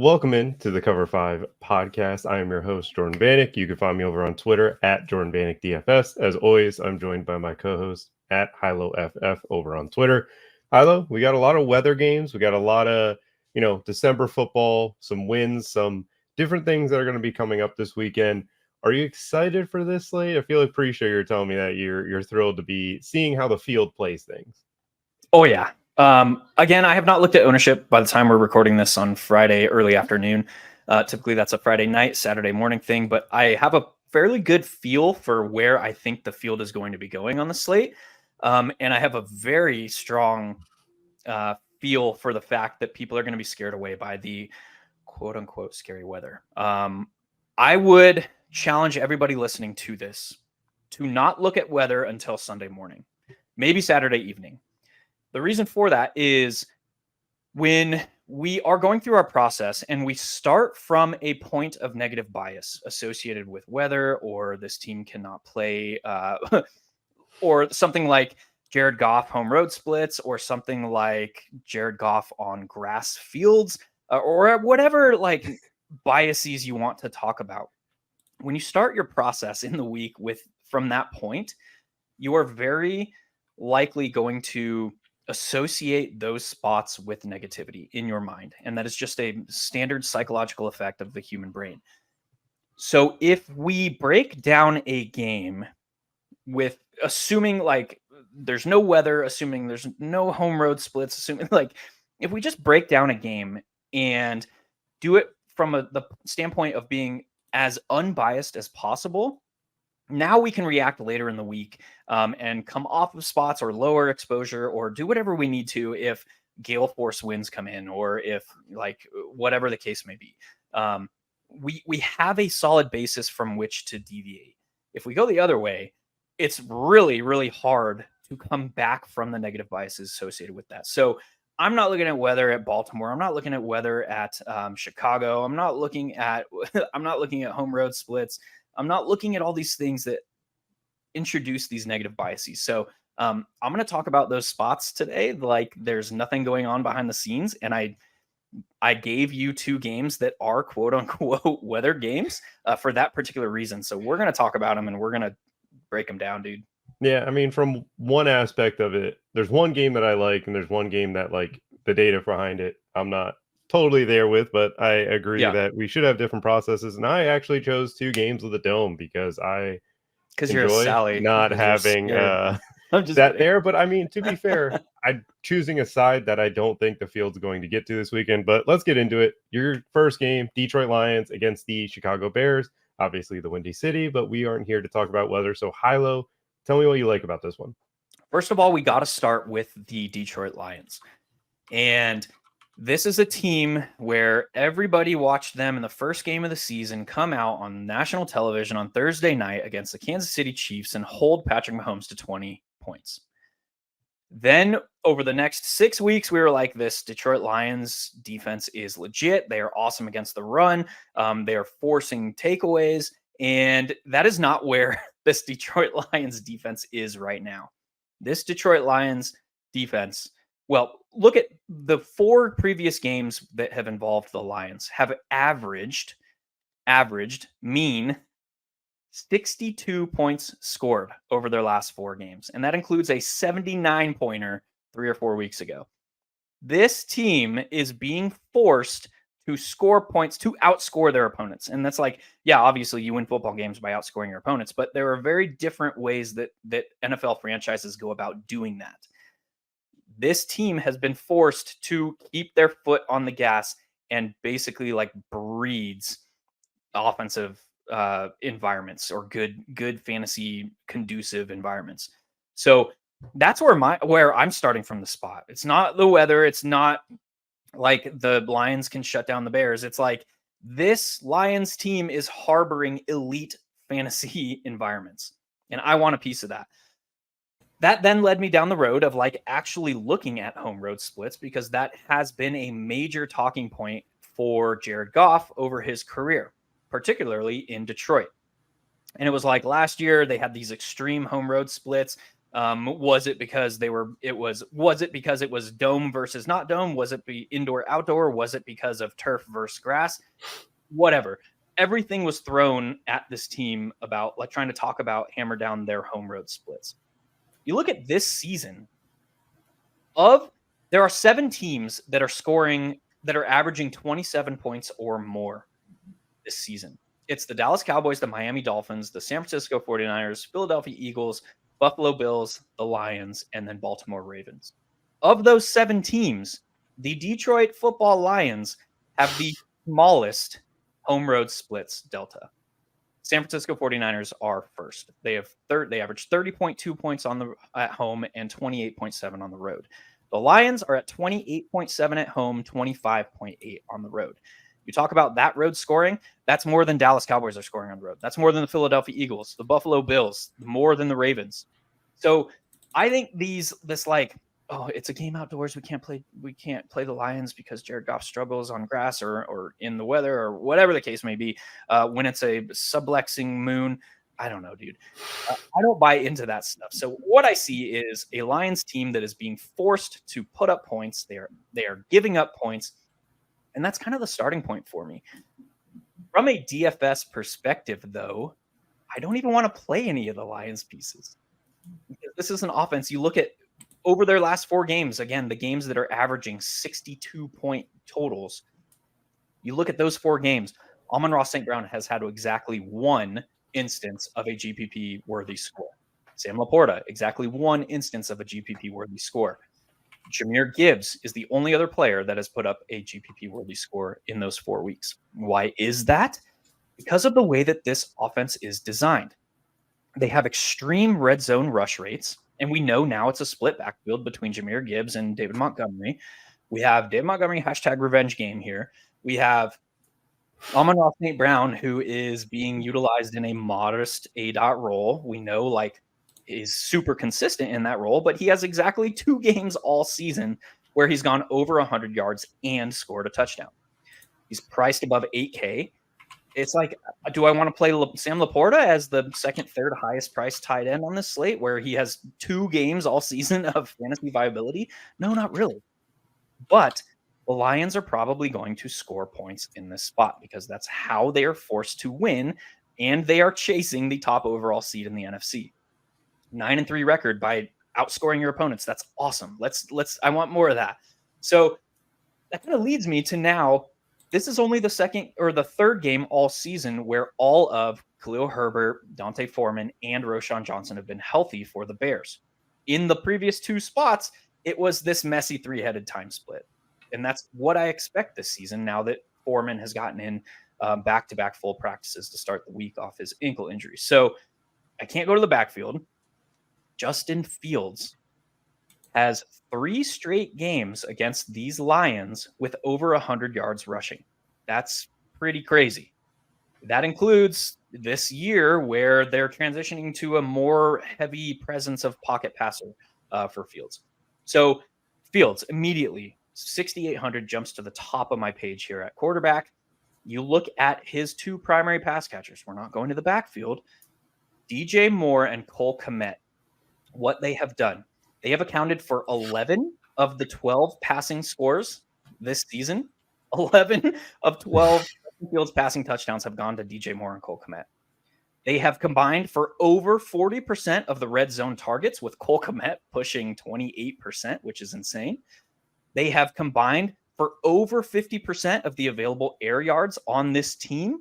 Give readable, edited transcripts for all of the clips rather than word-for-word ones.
Welcome in to the Cover 5 podcast. I am your host, Jordan Vanek. You can find me over on Twitter at Jordan Vanek DFS. As always, I'm joined by my co-host at HiloFF over on Twitter. Hilo, we got a lot of weather games. We got a lot of, December football, some wins, some different things that are going to be coming up this weekend. Are you excited for this slate? I feel like pretty sure you're telling me that you're thrilled to be seeing how the field plays things. Oh, yeah. Again, I have not looked at ownership by the time we're recording this on Friday early afternoon. Typically, that's a Friday night, Saturday morning thing, but I have a fairly good feel for where I think the field is going to be going on the slate. And I have a very strong feel for the fact that people are going to be scared away by the quote unquote scary weather. I would challenge everybody listening to this to not look at weather until Sunday morning, maybe Saturday evening. The reason for that is when we are going through our process and we start from a point of negative bias associated with weather, or this team cannot play, or something like Jared Goff home road splits, or something like Jared Goff on grass fields, or whatever like biases you want to talk about. When you start your process in the week from that point, you are very likely going to associate those spots with negativity in your mind. And that is just a standard psychological effect of the human brain. So if we break down a game with assuming like there's no weather, assuming there's no home road splits, assuming like if we just break down a game and do it from the standpoint of being as unbiased as possible, now we can react later in the week and come off of spots or lower exposure or do whatever we need to if gale force winds come in or if like whatever the case may be. We have a solid basis from which to deviate. If we go the other way, it's really, really hard to come back from the negative biases associated with that. So I'm not looking at weather at Baltimore. I'm not looking at weather at Chicago. I'm not looking at home road splits. I'm not looking at all these things that introduce these negative biases. So I'm going to talk about those spots today. Like there's nothing going on behind the scenes. And I gave you two games that are quote unquote weather games for that particular reason. So we're going to talk about them and we're going to break them down, dude. Yeah, I mean, from one aspect of it, there's one game that I like, and there's one game that, like, the data behind it, I'm not totally there with, but I agree that we should have different processes. And I actually chose two games with the dome because I you're a enjoy Sally, not having that kidding. there. But I mean, to be fair, I'm choosing a side that I don't think the field's going to get to this weekend. But let's get into it. Your first game, Detroit Lions against the Chicago Bears. Obviously, the Windy City, but we aren't here to talk about weather. So, Hilo, tell me what you like about this one. First of all, we got to start with the Detroit Lions. And this is a team where everybody watched them in the first game of the season come out on national television on Thursday night against the Kansas City Chiefs and hold Patrick Mahomes to 20 points. Then over the next 6 weeks, we were like, this Detroit Lions defense is legit. They are awesome against the run. They are forcing takeaways. And that is not where this Detroit Lions defense is right now. This Detroit Lions defense, well, look at the 4 previous games that have involved the Lions have averaged mean 62 points scored over their last 4 games. And that includes a 79-pointer 3 or 4 weeks ago. This team is being forced to score points, to outscore their opponents. And that's like, yeah, obviously you win football games by outscoring your opponents, but there are very different ways that NFL franchises go about doing that. This team has been forced to keep their foot on the gas and basically like breeds offensive environments or good fantasy conducive environments. So that's where I'm starting from the spot. It's not the weather. It's not like the Lions can shut down the Bears. It's like this Lions team is harboring elite fantasy environments. And I want a piece of that. That then led me down the road of like actually looking at home road splits, because that has been a major talking point for Jared Goff over his career, particularly in Detroit. And it was like last year they had these extreme home road splits. Was it because was it because it was dome versus not dome? Was it be indoor outdoor? Was it because of turf versus grass? Whatever. Everything was thrown at this team about like trying to talk about hammer down their home road splits. You look at this season there are 7 teams that are averaging 27 points or more this season. It's the Dallas Cowboys, the Miami Dolphins, the San Francisco 49ers, Philadelphia Eagles, Buffalo Bills, the Lions, and then Baltimore Ravens. Of those 7 teams, the Detroit Football Lions have the smallest home road splits delta. San Francisco 49ers are first. They average 30.2 points at home and 28.7 on the road. The Lions are at 28.7 at home, 25.8 on the road. You talk about that road scoring, that's more than Dallas Cowboys are scoring on the road. That's more than the Philadelphia Eagles, the Buffalo Bills, more than the Ravens. So I think it's a game outdoors. We can't play the Lions because Jared Goff struggles on grass or in the weather or whatever the case may be. When it's a sublexing moon, I don't know, dude. I don't buy into that stuff. So what I see is a Lions team that is being forced to put up points. They are giving up points, and that's kind of the starting point for me. From a DFS perspective, though, I don't even want to play any of the Lions pieces. This is an offense. You look at over their last 4 games, again, the games that are averaging 62-point totals. You look at those 4 games, Amon-Ra St. Brown has had exactly 1 instance of a GPP-worthy score. Sam Laporta, exactly 1 instance of a GPP-worthy score. Jahmyr Gibbs is the only other player that has put up a GPP-worthy score in those 4 weeks. Why is that? Because of the way that this offense is designed. They have extreme red zone rush rates, and we know now it's a split backfield between Jahmyr Gibbs and David Montgomery. We have David Montgomery #revenge game here. We have Amon-Ra St. Brown, who is being utilized in a modest A-dot role. We know is super consistent in that role, but he has exactly 2 games all season where he's gone over 100 yards and scored a touchdown. He's priced above 8K. It's like, do I want to play Sam Laporta as the second, third highest priced tight end on this slate where he has 2 games all season of fantasy viability? No, not really. But the Lions are probably going to score points in this spot because that's how they are forced to win, and they are chasing the top overall seed in the NFC. 9-3 record by outscoring your opponents. That's awesome. I want more of that. So that kind of leads me to now. This is only the second or the third game all season where all of Khalil Herbert, Dante Foreman, and Roschon Johnson have been healthy for the Bears. In the previous 2 spots, it was this messy 3-headed time split. And that's what I expect this season now that Foreman has gotten in back-to-back full practices to start the week off his ankle injury. So I can't go to the backfield. Justin Fields has 3 straight games against these Lions with over 100 yards rushing. That's pretty crazy. That includes this year where they're transitioning to a more heavy presence of pocket passer for Fields. So Fields immediately, 6,800 jumps to the top of my page here at quarterback. You look at his 2 primary pass catchers. We're not going to the backfield. DJ Moore and Cole Kmet. What they have done. They have accounted for 11 of the 12 passing scores this season. 11 of 12 Fields passing touchdowns have gone to DJ Moore and Cole Kmet. They have combined for over 40% of the red zone targets, with Cole Kmet pushing 28%, which is insane. They have combined for over 50% of the available air yards on this team.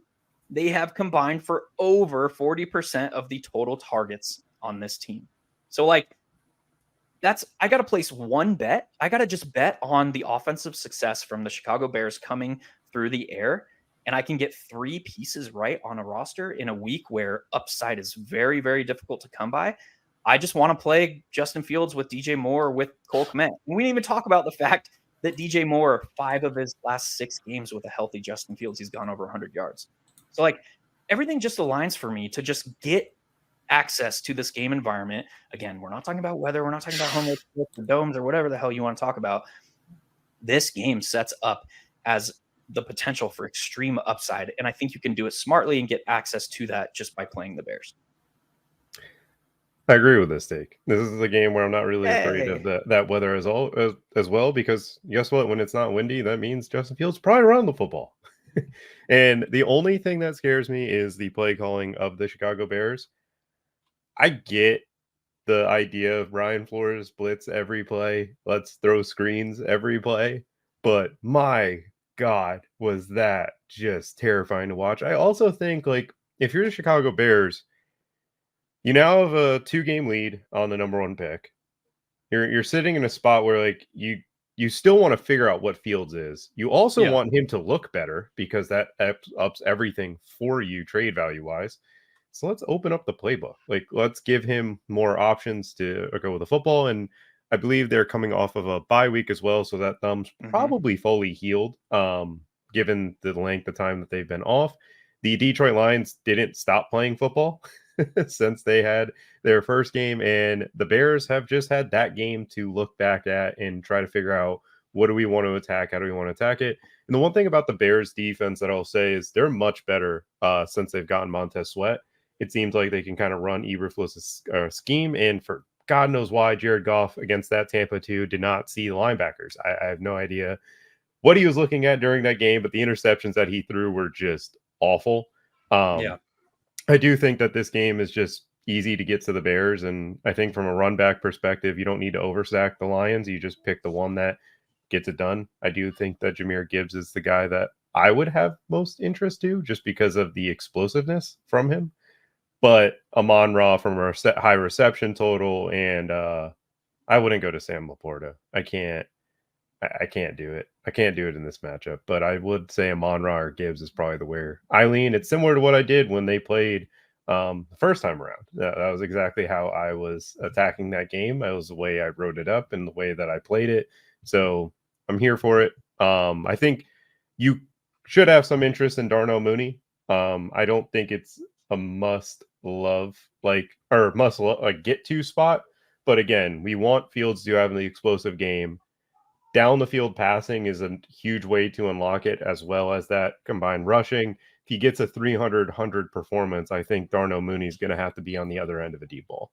They have combined for over 40% of the total targets on this team. So I got to place one bet. I got to just bet on the offensive success from the Chicago Bears coming through the air. And I can get 3 pieces right on a roster in a week where upside is very, very difficult to come by. I just want to play Justin Fields with DJ Moore with Cole Kmet. And we didn't even talk about the fact that DJ Moore, 5 of his last 6 games with a healthy Justin Fields, he's gone over 100 yards. So everything just aligns for me to just get access to this game environment. Again, we're not talking about weather. We're not talking about home or domes or whatever the hell you want to talk about. This game sets up as the potential for extreme upside. And I think you can do it smartly and get access to that just by playing the Bears. I agree with this take. This is a game where I'm not really afraid of Hey. that weather as well, because guess what? When it's not windy, that means Justin Fields probably run the football. And the only thing that scares me is the play calling of the Chicago Bears. I get the idea of Brian Flores blitz every play, let's throw screens every play, but my God, was that just terrifying to watch. I also think, like, if you're the Chicago Bears, you now have a 2-game lead on the number 1 pick. You're sitting in a spot where, like, you still want to figure out what Fields is. You also Yeah. want him to look better because that ups everything for you trade value wise. So let's open up the playbook. Like, let's give him more options to go with the football. And I believe they're coming off of a bye week as well, so that thumb's Mhm. probably fully healed. Given the length of time that they've been off, the Detroit Lions didn't stop playing football since they had their first game, and the Bears have just had that game to look back at and try to figure out, what do we want to attack, how do we want to attack it. And the one thing about the Bears defense that I'll say is they're much better since they've gotten Montez Sweat. It seems like they can kind of run Eberflus' scheme, and for God knows why, Jared Goff against that Tampa 2 did not see the linebackers. I have no idea what he was looking at during that game, but the interceptions that he threw were just awful. Yeah. I do think that this game is just easy to get to the Bears, and I think from a run back perspective, you don't need to overstack the Lions. You just pick the one that gets it done. I do think that Jahmyr Gibbs is the guy that I would have most interest to, just because of the explosiveness from him. But Amon-Ra from a high reception total, and I wouldn't go to Sam Laporta. I can't do it. I can't do it in this matchup. But I would say Amon-Ra or Gibbs is probably the where I lean. It's similar to what I did when they played the first time around. That was exactly how I was attacking that game. That was the way I wrote it up and the way that I played it. So I'm here for it. I think you should have some interest in Darnell Mooney. I don't think it's a must love like get to spot. But again, we want Fields to have the explosive game. Down the field passing is a huge way to unlock it, as well as that combined rushing. If he gets a 300 performance, I think Darnell Mooney's going to have to be on the other end of a deep ball.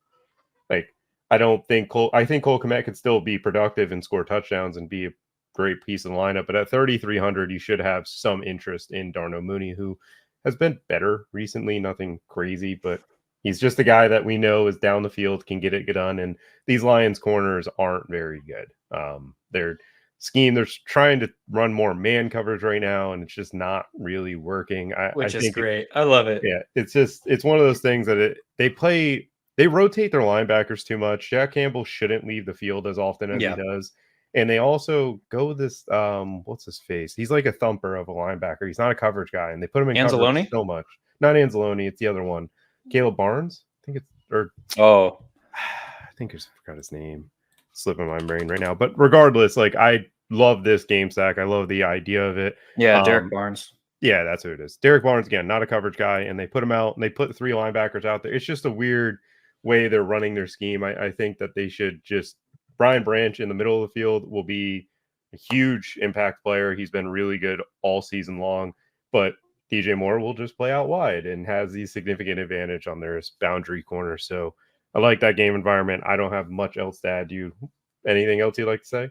Like, I think Cole Kmet could still be productive and score touchdowns and be a great piece of the lineup, but at 3,300, you should have some interest in Darnell Mooney, who has been better recently. Nothing crazy, but he's just a guy that we know is down the field, can get it done. And these Lions corners aren't very good. They're trying to run more man coverage right now, and it's just not really working. I Which is think great. I love it. yeah, it's one of those things that they rotate their linebackers too much. Jack Campbell shouldn't leave the field as often as he Yeah. does. And they also go this what's his face? He's like a thumper of a linebacker. He's not a coverage guy, and they put him in coverage Anzalone? so much. Not Anzalone, it's the other one. Caleb Barnes? I think it's or Oh, I think I just forgot his name. Slipping my brain right now. But regardless, like, I love this game stack. I love the idea of it. yeah, Derek Um, Barnes. yeah, that's who it is. Derek Barnes, again, not a coverage guy, and they put him out, and they put 3 linebackers out there. It's just a weird way they're running their scheme. I think that they should just Brian Branch in the middle of the field will be a huge impact player. He's been really good all season long, but DJ Moore will just play out wide and has the significant advantage on their boundary corner. So I like that game environment. I don't have much else to add. Do you anything else you'd like to say?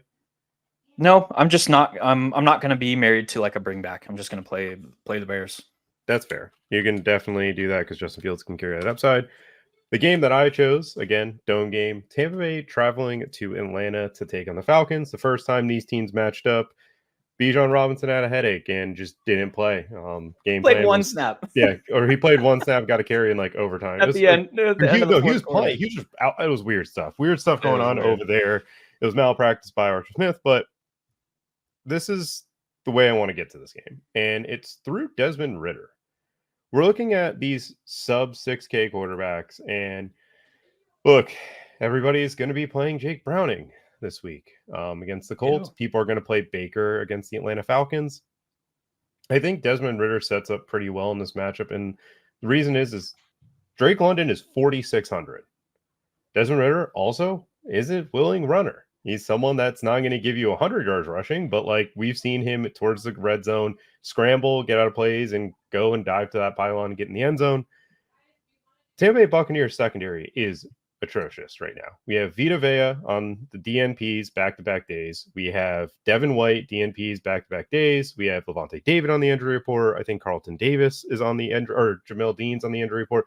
No, I'm just not. I'm not going to be married to like a bring back. I'm just going to play the Bears. That's fair. You can definitely do that because Justin Fields can carry that upside. The game that I chose, again, dome game, Tampa Bay traveling to Atlanta to take on the Falcons. The first time these teams matched up, Bijan Robinson had a headache and just didn't play. Game Played plan one was, snap yeah, or he played one snap, got a carry in like overtime. It at was the like, end. At the end of the no, he was fourth playing. quarter. He was just out. It was weird stuff. Weird stuff It going was on weird. over there. It was malpractice by Arthur Smith, but this is the way I want to get to this game, and it's through Desmond Ritter. We're looking at these sub 6K quarterbacks, and look, everybody is going to be playing Jake Browning this week against the Colts. Yeah. People are going to play Baker against the Atlanta Falcons. I think Desmond Ritter sets up pretty well in this matchup, and the reason is Drake London is 4,600. Desmond Ritter also is a willing runner. He's someone that's not going to give you 100 yards rushing, but like we've seen him towards the red zone, scramble, get out of plays, and go and dive to that pylon and get in the end zone. Tampa Bay Buccaneers secondary is atrocious right now. We have Vita Vea on the DNPs back-to-back days. We have Devin White DNPs back-to-back days. We have Levante David on the injury report. I think Carlton Davis is on the injury, or Jamel Dean's on the injury report.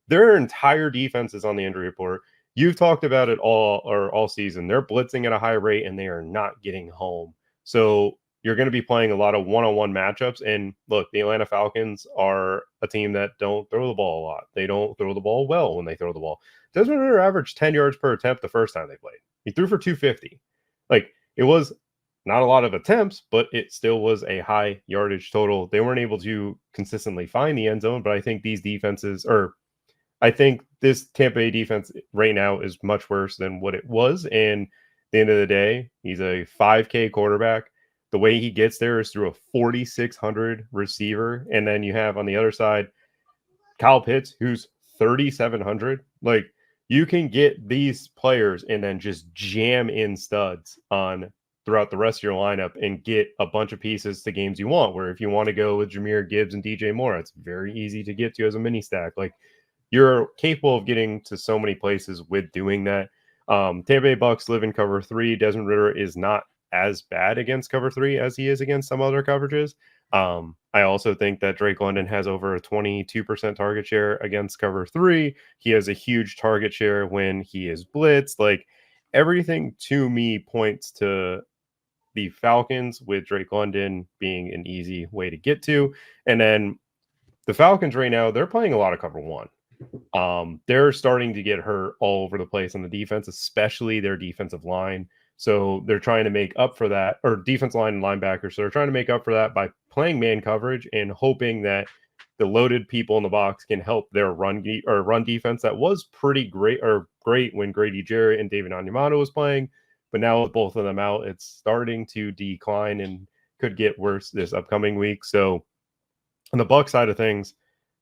Their entire defense is on the injury report. You've talked about it all season. They're blitzing at a high rate and they are not getting home. So you're going to be playing a lot of one-on-one matchups. And look, the Atlanta Falcons are a team that don't throw the ball a lot. They don't throw the ball well when they throw the ball. Desmond Ridder averaged 10 yards per attempt the first time they played. He threw for 250. Like, it was not a lot of attempts, but it still was a high yardage total. They weren't able to consistently find the end zone, but I think these defenses, or I think this Tampa Bay defense right now is much worse than what it was. And at the end of the day, he's a 5K quarterback. The way he gets there is through a 4,600 receiver. And then you have on the other side, Kyle Pitts, who's 3,700. Like, you can get these players and then just jam in studs on throughout the rest of your lineup and get a bunch of pieces to games you want. Where if you want to go with Jahmyr Gibbs and DJ Moore, it's very easy to get to as a mini stack. Like, you're capable of getting to so many places with doing that. Tampa Bay Bucks live in cover 3. Desmond Ridder is not as bad against cover 3 as he is against some other coverages. I also think that Drake London has over a 22% target share against cover 3. He has a huge target share when he is blitzed. Like, everything to me points to the Falcons, with Drake London being an easy way to get to. And then the Falcons right now, they're playing a lot of cover 1. They're starting to get hurt all over the place on the defense, especially their defensive line. So they're trying to make up for that, or defensive line and linebackers. So they're trying to make up for that by playing man coverage and hoping that the loaded people in the box can help their run defense that was pretty great when Grady Jarrett and David Onyemata was playing. But now with both of them out, it's starting to decline and could get worse this upcoming week. So on the Bucs side of things,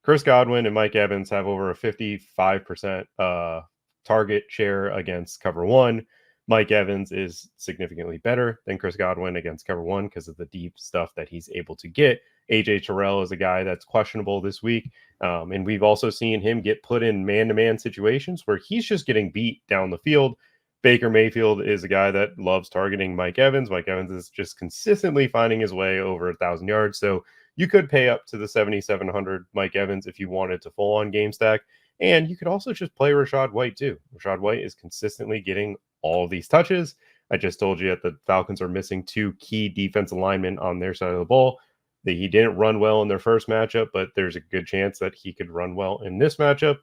Chris Godwin and Mike Evans have over a 55% target share against cover 1. Mike Evans is significantly better than Chris Godwin against cover 1 because of the deep stuff that he's able to get. AJ Terrell is a guy that's questionable this week. And we've also seen him get put in man-to-man situations where he's just getting beat down the field. Baker Mayfield is a guy that loves targeting Mike Evans. Mike Evans is just consistently finding his way over 1,000 yards. So you could pay up to the 7,700 Mike Evans if you wanted to full on game stack. And you could also just play Rachaad White too. Rachaad White is consistently getting all of these touches. I just told you that the Falcons are missing 2 key defensive linemen on their side of the ball. He didn't run well in their first matchup, but there's a good chance that he could run well in this matchup.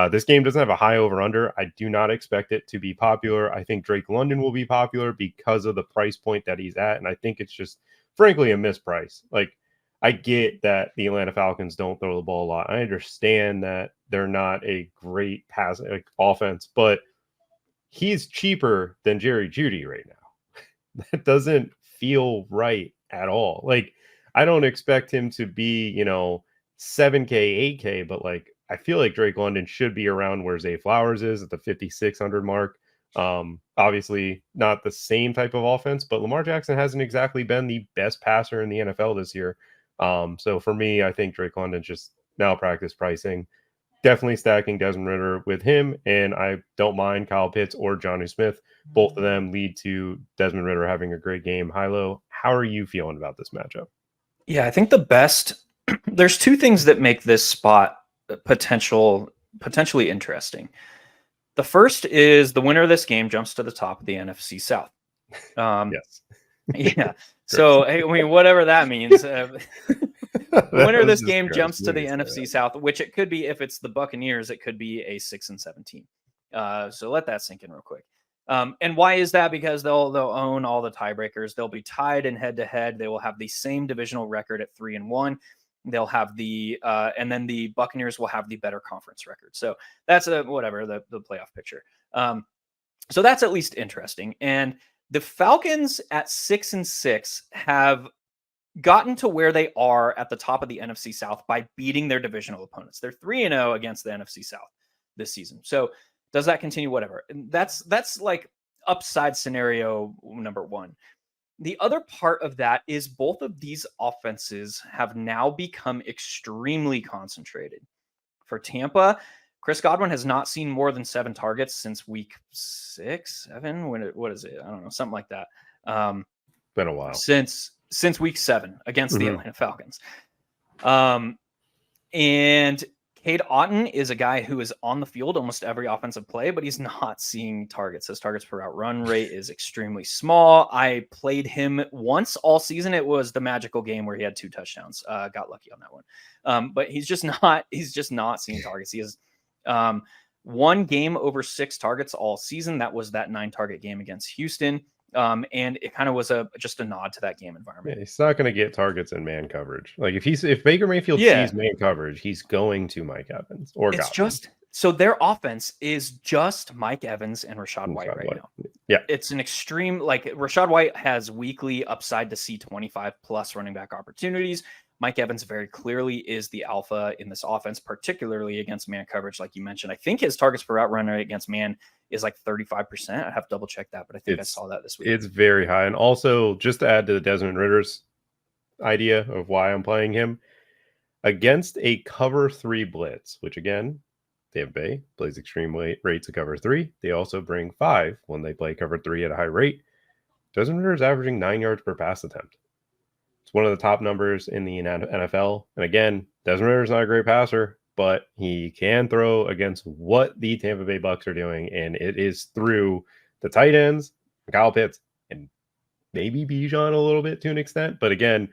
This game doesn't have a high over-under. I do not expect it to be popular. I think Drake London will be popular because of the price point that he's at, and I think it's just, frankly, a misprice. Like, I get that the Atlanta Falcons don't throw the ball a lot. I understand that they're not a great offense, but he's cheaper than Jerry Jeudy right now. That doesn't feel right at all. Like, I don't expect him to be, 7K, 8K, but like, I feel like Drake London should be around where Zay Flowers is at the 5,600 mark. Obviously not the same type of offense, but Lamar Jackson hasn't exactly been the best passer in the NFL this year. So for me, I think Drake London's just malpractice pricing. Definitely stacking Desmond Ridder with him, and I don't mind Kyle Pitts or Jonnu Smith. Both of them lead to Desmond Ridder having a great game. Hilo, how are you feeling about this matchup? Yeah, I think the best, there's 2 things that make this spot potentially interesting. The first is the winner of this game jumps to the top of the NFC South. Yes. Yeah. So, I mean, whatever that means. The winner of this game jumps to the NFC South, which it could be, if it's the Buccaneers, it could be a 6-17. So let that sink in real quick. And why is that? Because they'll own all the tiebreakers. They'll be tied in head-to-head. They will have the same divisional record at 3-1. They'll have and then the Buccaneers will have the better conference record. So that's the playoff picture. So that's at least interesting. And the Falcons at 6-6 have gotten to where they are at the top of the NFC South by beating their divisional opponents. They're 3-0 against the NFC South this season. So does that continue? Whatever. And that's like upside scenario number 1. The other part of that is both of these offenses have now become extremely concentrated. For Tampa, Chris Godwin has not seen more than 7 targets since week 6, 7. What is it? I don't know, something like that. Been a while since week 7 against the Atlanta Falcons. And Cade Otton is a guy who is on the field almost every offensive play, but he's not seeing targets. His targets per route run rate is extremely small. I played him once all season. It was the magical game where he had 2 touchdowns. Got lucky on that one. But he's just not seeing targets. He has 1 game over 6 targets all season. That was that 9 target game against Houston. And it kind of was just a nod to that game environment. Yeah, he's not going to get targets in man coverage. Like if Baker Mayfield sees man coverage, he's going to Mike Evans or it's Godwin. Just so their offense is just Mike Evans and Rachaad White now. Yeah, it's an extreme. Like Rachaad White has weekly upside to see 25 plus running back opportunities. Mike Evans very clearly is the alpha in this offense, particularly against man coverage, like you mentioned. I think his targets per route run rate against man is like 35%. I have to double check that, but I think I saw that this week. It's very high. And also, just to add to the Desmond Ritter's idea of why I'm playing him, against a cover 3 blitz, which again, Tampa Bay plays extreme rates of cover 3. They also bring 5 when they play cover 3 at a high rate. Desmond Ritter is averaging 9 yards per pass attempt. It's one of the top numbers in the NFL. And again, Desmond Ritter is not a great passer, but he can throw against what the Tampa Bay Bucks are doing, and it is through the tight ends, Kyle Pitts, and maybe Bijan a little bit to an extent. But again,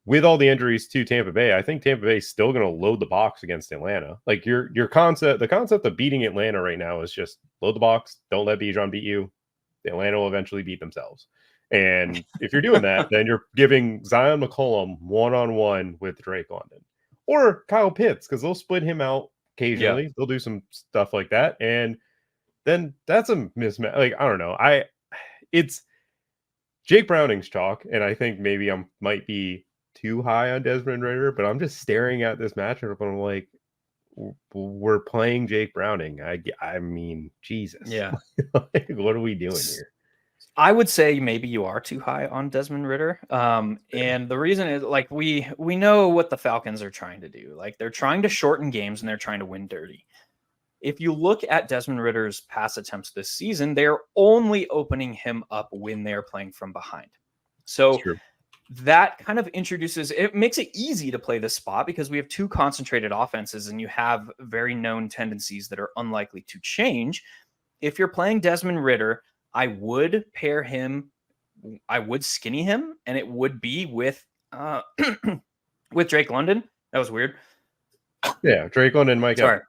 with all the injuries to Tampa Bay, I think Tampa Bay is still going to load the box against Atlanta. Like the concept of beating Atlanta right now is just load the box, don't let Bijan beat you. Atlanta will eventually beat themselves. And if you're doing that, then you're giving Zion McCollum one-on-one with Drake London or Kyle Pitts, because they'll split him out occasionally. Yeah. They'll do some stuff like that. And then that's a mismatch. Like, I don't know. It's Jake Browning's chalk. And I think maybe I might be too high on Desmond Ridder, but I'm just staring at this matchup and I'm like, we're playing Jake Browning. I mean, Jesus. Yeah. Like, what are we doing here? I would say maybe you are too high on Desmond Ridder. And the reason is, like, we know what the Falcons are trying to do. Like, they're trying to shorten games and they're trying to win dirty. If you look at Desmond Ridder's pass attempts this season, they're only opening him up when they're playing from behind. So that kind of it makes it easy to play this spot because we have 2 concentrated offenses and you have very known tendencies that are unlikely to change. If you're playing Desmond Ridder, I would pair him. I would skinny him, and it would be with with Drake London. That was weird. Yeah, Drake London, Mike Evans.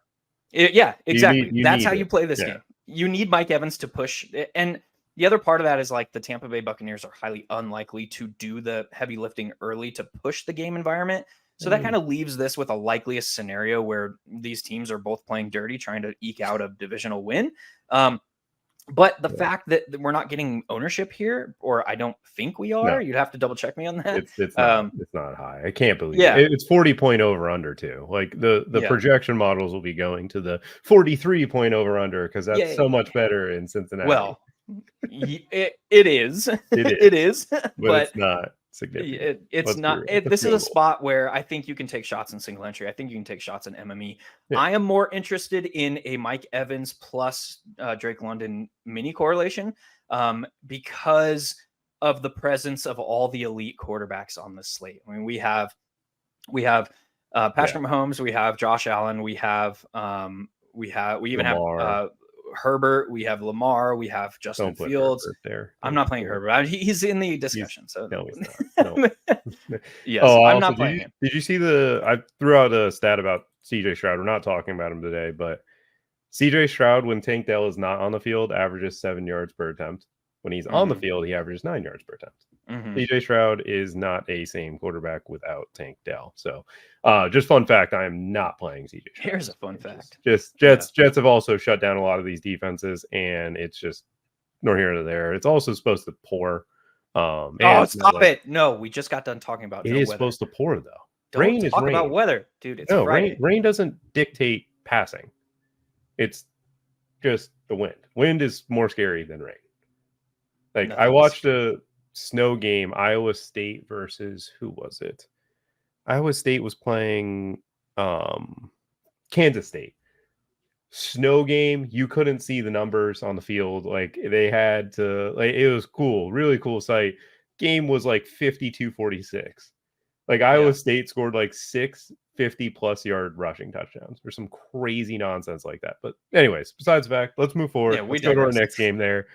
Yeah, exactly. That's how you play this game. You need Mike Evans to push. And the other part of that is, like, the Tampa Bay Buccaneers are highly unlikely to do the heavy lifting early to push the game environment. So that kind of leaves this with a likeliest scenario where these teams are both playing dirty, trying to eke out a divisional win. But the fact that we're not getting ownership here, or I don't think we are, you'd have to double check me on that. It's not high. I can't believe it. It's 40-point over under too. Like the projection models will be going to the 43-point over under because that's so much better in Cincinnati. Well, it is. It is. But it's not significant. It's not. This is a spot where I think you can take shots in single entry. I think you can take shots in MME. Yeah. I am more interested in a Mike Evans plus Drake London mini correlation because of the presence of all the elite quarterbacks on this slate. I mean, we have Patrick Mahomes, we have Josh Allen, we even have Herbert, we have Lamar, we have Justin Fields. I'm not playing Herbert. He's in the discussion. No, he's not. No. Yes, I'm not playing him. Did you see I threw out a stat about CJ Stroud. We're not talking about him today, but CJ Stroud, when Tank Dell is not on the field, averages 7 yards per attempt. When he's on the field, he averages 9 yards per attempt. CJ Stroud is not a same quarterback without Tank Dell. So just fun fact, I am not playing CJ Stroud. Here's a fun fact. Jets have also shut down a lot of these defenses, and it's just nor here nor there. It's also supposed to pour. Stop it. No, we just got done talking about it is weather. Supposed to pour, though. Don't talk about weather, dude. It's Friday. Rain doesn't dictate passing. It's just the wind. Wind is more scary than rain. Like, I watched a snow game, Iowa State versus who was it? Iowa State was playing Kansas State. snow game, you couldn't see the numbers on the field. Like they had to, like, it was cool, really cool sight. Game was like 52-46. Like Iowa Yeah. State scored like 6 50+ yard rushing touchdowns or some crazy nonsense like that. But anyways, besides the fact, let's move forward. Yeah, we Let's go to our digress. next game there.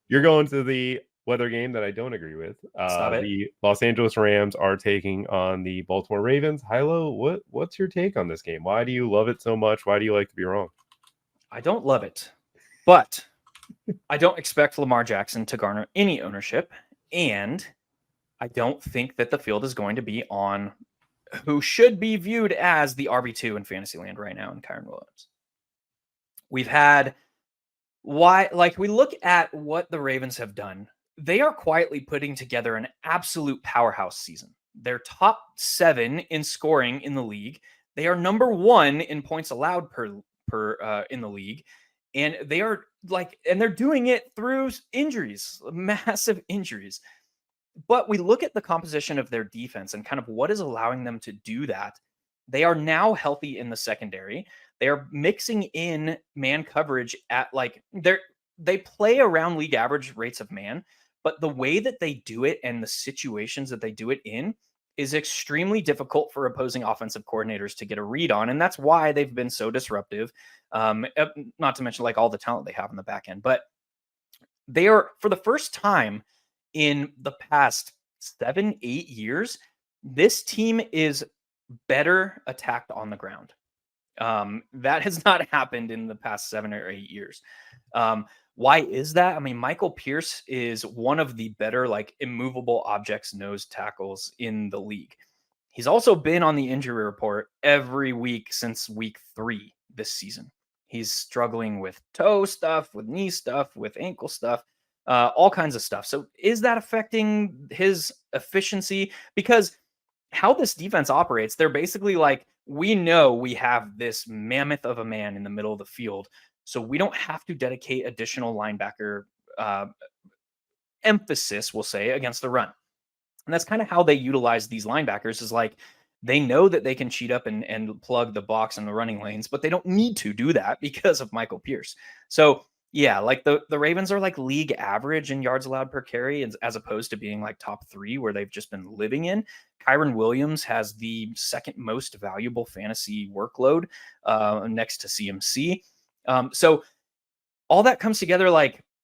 You're going to the weather game that I don't agree with. Stop it. The Los Angeles Rams are taking on the Baltimore Ravens. Hilo, what's your take on this game? Why do you love it so much? Why do you like to be wrong? I don't love it, but I don't expect Lamar Jackson to garner any ownership, and I don't think that the field is going to be on who should be viewed as the RB2 in Fantasyland right now in Kyron Williams. We've had we look at what the Ravens have done. They are quietly putting together an absolute powerhouse season. They're top 7 in scoring in the league. They are number 1 in points allowed per in the league. And they are and they're doing it through injuries, massive injuries. But we look at the composition of their defense and kind of what is allowing them to do that. They are now healthy in the secondary. They are mixing in man coverage at they play around league average rates of man, but the way that they do it and the situations that they do it in is extremely difficult for opposing offensive coordinators to get a read on. And that's why they've been so disruptive. Not to mention all the talent they have in the back end, but they are, for the first time in the past 7-8 years, this team is better attacked on the ground. That has not happened in the past 7 or 8 years. Why is that? I mean, Michael Pierce is one of the better immovable objects nose tackles in the league. He's also been on the injury report every week since week 3 this season. He's struggling with toe stuff, with knee stuff, with ankle stuff, all kinds of stuff. So is that affecting his efficiency? Because how this defense operates, they're basically we know we have this mammoth of a man in the middle of the field, so we don't have to dedicate additional linebacker emphasis, we'll say, against the run. And that's kind of how they utilize these linebackers is they know that they can cheat up and plug the box and the running lanes, but they don't need to do that because of Michael Pierce. So yeah, the Ravens are league average in yards allowed per carry as opposed to being top 3 where they've just been living in. Kyron Williams has the second most valuable fantasy workload next to CMC. So all that comes together.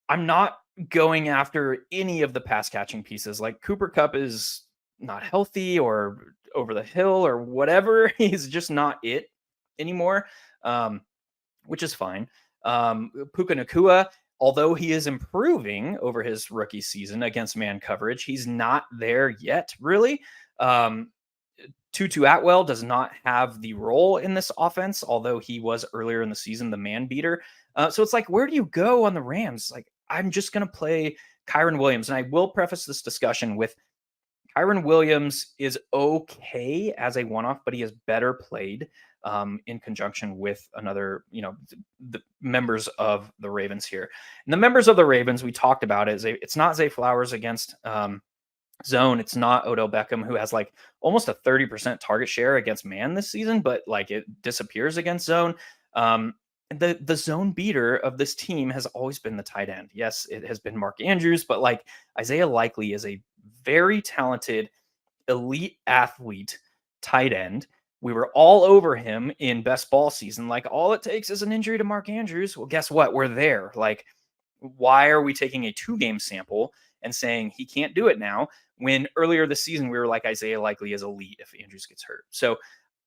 I'm not going after any of the pass catching pieces. Cooper Kupp is not healthy or over the hill or whatever. He's just not it anymore, which is fine. Puka Nacua, although he is improving over his rookie season against man coverage, he's not there yet, really. Tutu Atwell does not have the role in this offense, although he was earlier in the season the man beater. So it's where do you go on the Rams? I'm just going to play Kyron Williams. And I will preface this discussion with Kyron Williams is okay as a one-off, but he is better played in conjunction with another, the members of the Ravens here. And the members of the Ravens, we talked about it. It's not Zay Flowers against zone. It's not Odell Beckham, who has almost a 30% target share against man this season, but it disappears against zone. The zone beater of this team has always been the tight end. Yes, it has been Mark Andrews, but Isaiah Likely is a very talented elite athlete tight end. We were all over him in best ball season. All it takes is an injury to Mark Andrews. Well, guess what? We're there. Why are we taking a 2-game sample and saying he can't do it now when earlier this season we were Isaiah Likely is elite if Andrews gets hurt? So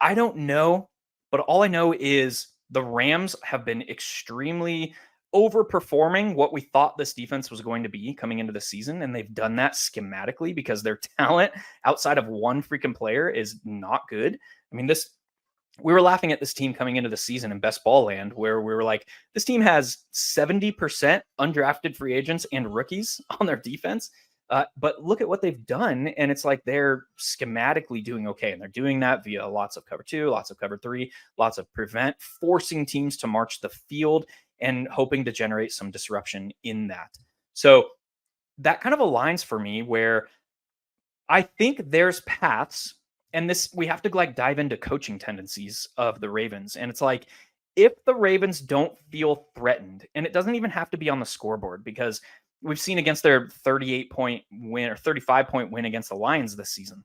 I don't know, but all I know is the Rams have been extremely overperforming what we thought this defense was going to be coming into the season. And they've done that schematically because their talent outside of one freaking player is not good. I mean, we were laughing at this team coming into the season in best ball land where we were this team has 70% undrafted free agents and rookies on their defense. But look at what they've done. And it's they're schematically doing okay. And they're doing that via lots of cover 2, lots of cover 3, lots of prevent, forcing teams to march the field and hoping to generate some disruption in that. So that kind of aligns for me where I think there's paths, and this, we have to dive into coaching tendencies of the Ravens. And it's if the Ravens don't feel threatened, and it doesn't even have to be on the scoreboard, because we've seen against their 38-point win or 35-point win against the Lions this season,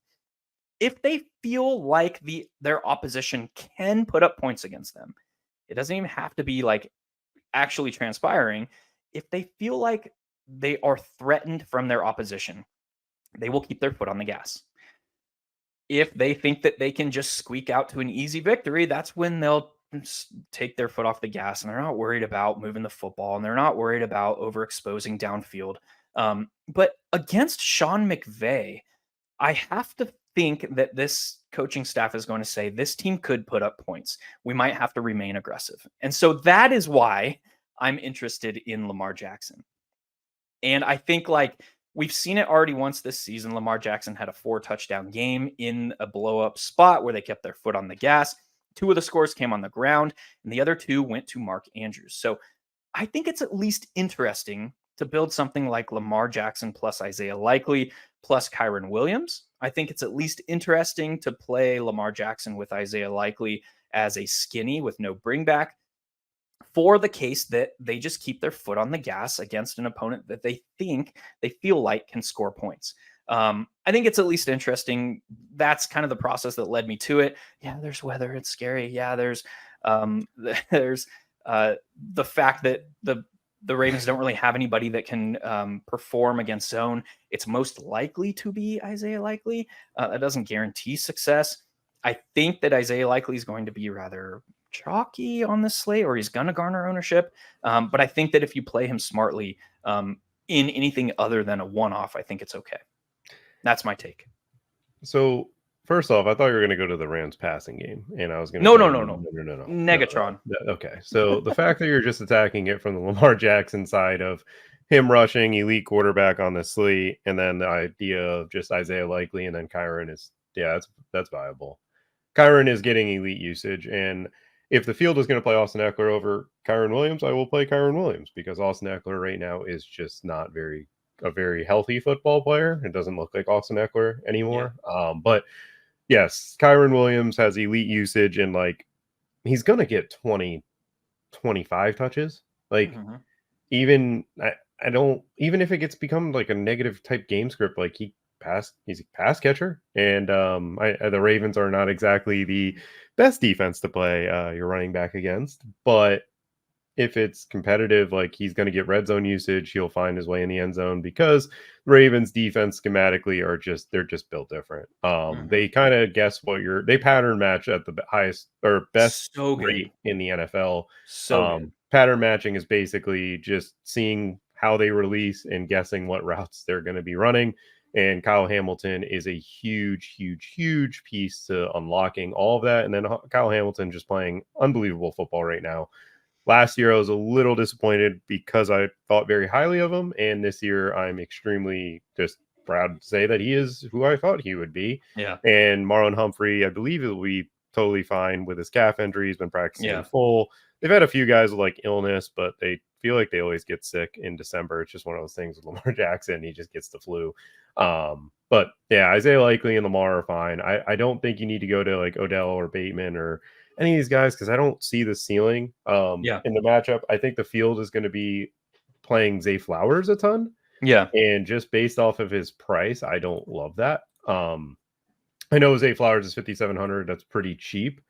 if they feel like their opposition can put up points against them, it doesn't even have to be like actually transpiring. If they feel like they are threatened from their opposition, they will keep their foot on the gas. If they think that they can just squeak out to an easy victory, that's when they'll take their foot off the gas, and they're not worried about moving the football, and they're not worried about overexposing downfield. But against Sean McVay, I have to think that this coaching staff is going to say this team could put up points. We might have to remain aggressive. And so that is why I'm interested in Lamar Jackson. And I think like we've seen it already once this season. Lamar Jackson had a 4-touchdown game in a blow-up spot where they kept their foot on the gas. 2 of the scores came on the ground, and the other 2 went to Mark Andrews. So I think it's at least interesting to build something like Lamar Jackson plus Isaiah Likely plus Kyren Williams. I think it's at least interesting to play Lamar Jackson with Isaiah Likely as a skinny with no bringback, for the case that they just keep their foot on the gas against an opponent that they feel like can score points. I think it's at least interesting. That's kind of the process that led me to it. Yeah, there's weather. It's scary. Yeah, there's the fact that the Ravens don't really have anybody that can perform against zone. It's most likely to be Isaiah Likely. That doesn't guarantee success. I think that Isaiah Likely is going to be rather chalky on the slate, or he's going to garner ownership. But I think that if you play him smartly in anything other than a one-off, I think it's okay. That's my take. So first off, I thought you were going to go to the Rams passing game, and I was going to No. No. Negatron. Okay, so the fact that you're just attacking it from the Lamar Jackson side of him rushing elite quarterback on the slate, and then the idea of just Isaiah Likely and then Kyren is, that's viable. Kyren is getting elite usage, and if the field is going to play Austin Eckler over Kyren Williams, I will play Kyren Williams, because Austin Eckler right now is just not a very healthy football player. It doesn't look like Austin Eckler anymore. Yeah. But yes, Kyren Williams has elite usage, and like he's going to get 20, 25 touches. Like even if it gets become like a negative type game script, like he's a pass catcher, and the Ravens are not exactly the best defense to play your running back against, but if it's competitive, like he's going to get red zone usage, he'll find his way in the end zone, because Ravens defense schematically they're just built different. They kind of guess they pattern match at the highest or best rate in the NFL. Pattern matching is basically just seeing how they release and guessing what routes they're going to be running. And Kyle Hamilton is a huge, huge, huge piece to unlocking all of that. And then Kyle Hamilton just playing unbelievable football right now. Last year, I was a little disappointed because I thought very highly of him. And this year, I'm extremely just proud to say that he is who I thought he would be. Yeah. And Marlon Humphrey, I believe he'll be totally fine with his calf injury. He's been practicing in full. They've had a few guys with like illness, but they feel like they always get sick in December. It's just one of those things with Lamar Jackson. He just gets the flu. But yeah, Isaiah Likely and Lamar are fine. I don't think you need to go to like Odell or Bateman or any of these guys, because I don't see the ceiling in the matchup. I think the field is going to be playing Zay Flowers a ton. Yeah. And just based off of his price, I don't love that. I know Zay Flowers is $5,700. That's pretty cheap.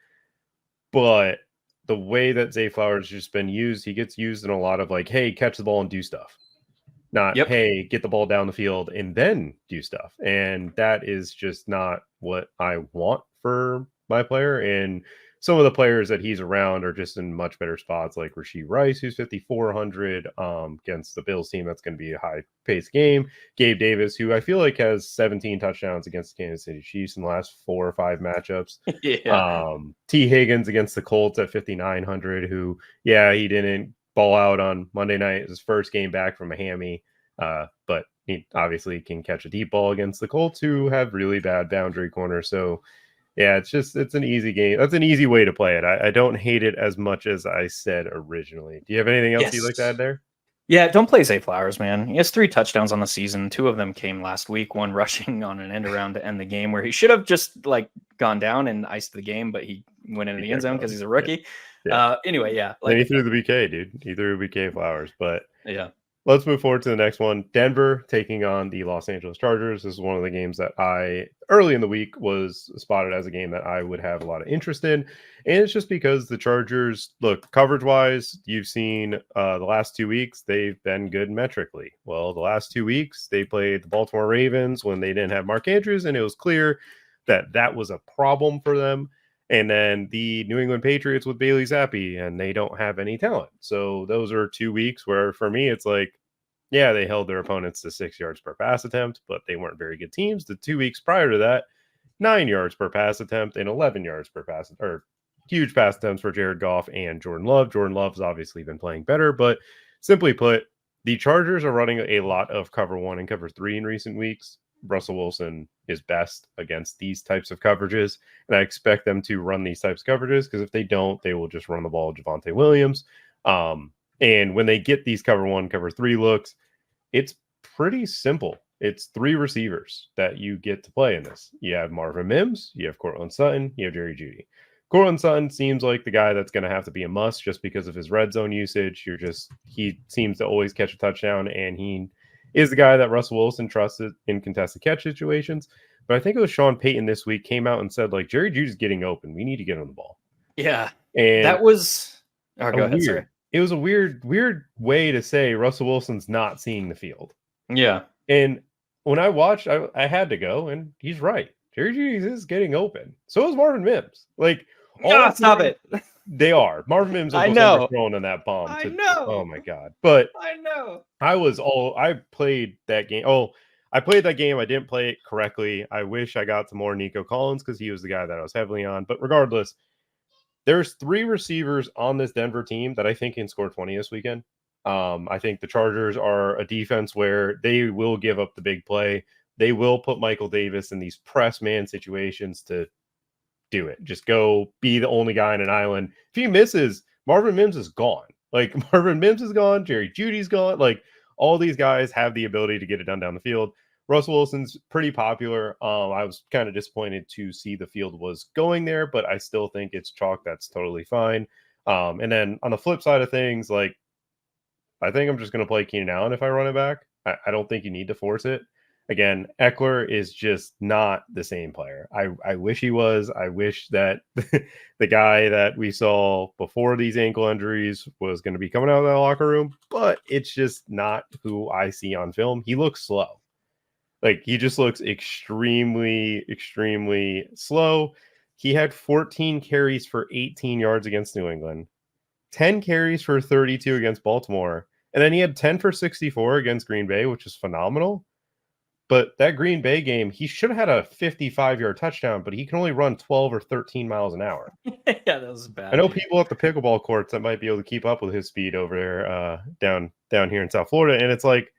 But the way that Zay Flowers has just been used, he gets used in a lot of like, hey, catch the ball and do stuff. Not, hey, get the ball down the field and then do stuff. And that is just not what I want for my player. And some of the players that he's around are just in much better spots, like Rashee Rice, who's 5,400 against the Bills team. That's going to be a high-paced game. Gabe Davis, who I feel like has 17 touchdowns against the Kansas City Chiefs in the last 4 or 5 matchups. T. Higgins against the Colts at 5,900, who, he didn't ball out on Monday night. His first game back from a hammy, but he obviously can catch a deep ball against the Colts, who have really bad boundary corners. So, yeah, it's an easy game. That's an easy way to play it. I don't hate it as much as I said originally. Do you have anything else you'd like to add there? Yeah, don't play Zay Flowers, man. He has 3 touchdowns on the season. 2 of them came last week. 1 rushing on an end around to end the game, where he should have just like gone down and iced the game, but he went into the end zone because he's a rookie. Anyway, yeah. Then he threw the BK, dude. He threw BK flowers. But yeah. Let's move forward to the next one. Denver taking on the Los Angeles Chargers. This is one of the games that I, early in the week, was spotted as a game that I would have a lot of interest in. And it's just because the Chargers, look, coverage-wise, you've seen the last 2 weeks, they've been good metrically. Well, the last 2 weeks, they played the Baltimore Ravens when they didn't have Mark Andrews, and it was clear that that was a problem for them. And then the New England Patriots with Bailey Zappi, and they don't have any talent. So those are 2 weeks where, for me, it's like, yeah, they held their opponents to 6 yards per pass attempt, but they weren't very good teams. The 2 weeks prior to that, 9 yards per pass attempt and 11 yards per pass, or huge pass attempts for Jared Goff and Jordan Love. Jordan Love's obviously been playing better, but simply put, the Chargers are running a lot of cover 1 and cover 3 in recent weeks. Russell Wilson is best against these types of coverages, and I expect them to run these types of coverages because if they don't, they will just run the ball with Javonte Williams. And when they get these cover 1, cover 3 looks, it's pretty simple. It's 3 receivers that you get to play in this. You have Marvin Mims, you have Courtland Sutton, you have Jerry Jeudy. Courtland Sutton seems like the guy that's going to have to be a must just because of his red zone usage. He seems to always catch a touchdown, and he is the guy that Russell Wilson trusted in contested catch situations. But I think it was Sean Payton this week came out and said, like, Jerry Jeudy's getting open. We need to get on the ball. Yeah. And that was go ahead, sorry. It was a weird way to say Russell Wilson's not seeing the field. Yeah. And when I watched, I had to go, and he's right. Jerry Jeudy is getting open. So is Marvin Mims. Like, stop it. They are. Marvin Mims is thrown in that bomb. I know. Oh my God. But I know. I played that game. I played that game. I didn't play it correctly. I wish I got to more Nico Collins because he was the guy that I was heavily on. But regardless, there's 3 receivers on this Denver team that I think can score 20 this weekend. I think the Chargers are a defense where they will give up the big play. They will put Michael Davis in these press man situations to do it. Just go be the only guy on an island. If he misses, Marvin Mims is gone. Like, Marvin Mims is gone. Jerry Jeudy's gone. Like, all these guys have the ability to get it done down the field. Russell Wilson's pretty popular. I was kind of disappointed to see the field was going there, but I still think it's chalk. That's totally fine. And then on the flip side of things, like, I think I'm just going to play Keenan Allen if I run it back. I don't think you need to force it. Again, Eckler is just not the same player. I wish he was. I wish that the guy that we saw before these ankle injuries was going to be coming out of that locker room, but it's just not who I see on film. He looks slow. Like, he just looks extremely, extremely slow. He had 14 carries for 18 yards against New England, 10 carries for 32 against Baltimore, and then he had 10 for 64 against Green Bay, which is phenomenal. But that Green Bay game, he should have had a 55-yard touchdown, but he can only run 12 or 13 miles an hour. Yeah, that was bad. I know people at the pickleball courts that might be able to keep up with his speed over there down here in South Florida. And it's like,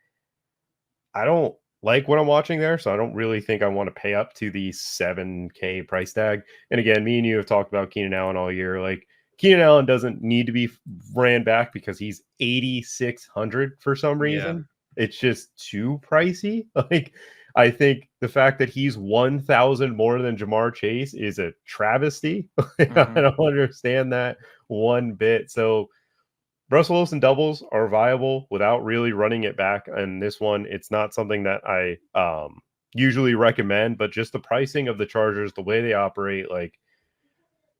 I don't like what I'm watching there, so I don't really think I want to pay up to the $7K price tag. And again, me and you have talked about Keenan Allen all year. Like, Keenan Allen doesn't need to be ran back because he's 8,600 for some reason. Yeah. It's just too pricey. Like, I think the fact that he's 1,000 more than Jamar Chase is a travesty. Mm-hmm. I don't understand that one bit. So Russell Wilson doubles are viable without really running it back. And this one, it's not something that I usually recommend, but just the pricing of the Chargers, the way they operate, like,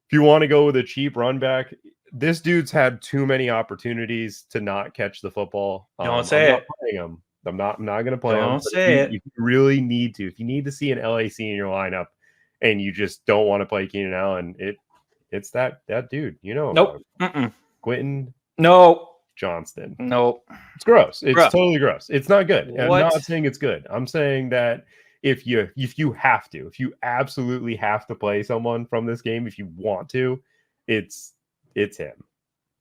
if you want to go with a cheap run back, this dude's had too many opportunities to not catch the football. Don't say it. I'm not going to play him. Don't say it. You really need to. If you need to see an LAC in your lineup and you just don't want to play Keenan Allen, it's that dude. You know. Nope. Quentin. No. Johnston. Nope. It's gross. It's totally gross. It's not good. What? I'm not saying it's good. I'm saying that if you absolutely have to play someone from this game, if you want to, it's him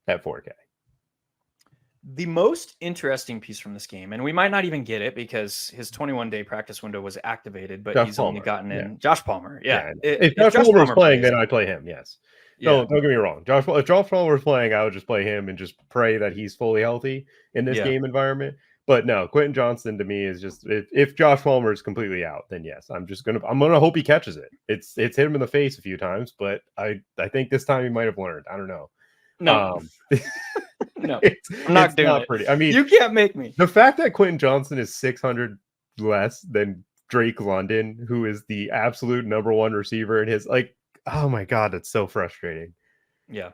at 4K. The most interesting piece from this game, and we might not even get it because his 21-day practice window was activated, but he's only gotten in Josh Palmer. Yeah. If Josh Palmer was playing, then I'd play him. Yes. No, don't get me wrong. If Josh Palmer was playing, I would just play him and just pray that he's fully healthy in this game environment. But no, Quentin Johnston to me is just if Josh Palmer is completely out, then yes, I'm gonna hope he catches it. It's hit him in the face a few times, but I think this time he might have learned. I don't know. No, no, I'm not it's doing not it. pretty. I mean, you can't make me. the fact that Quentin Johnston is 600 less than Drake London, who is the absolute number one receiver in his oh my god, that's so frustrating. Yeah.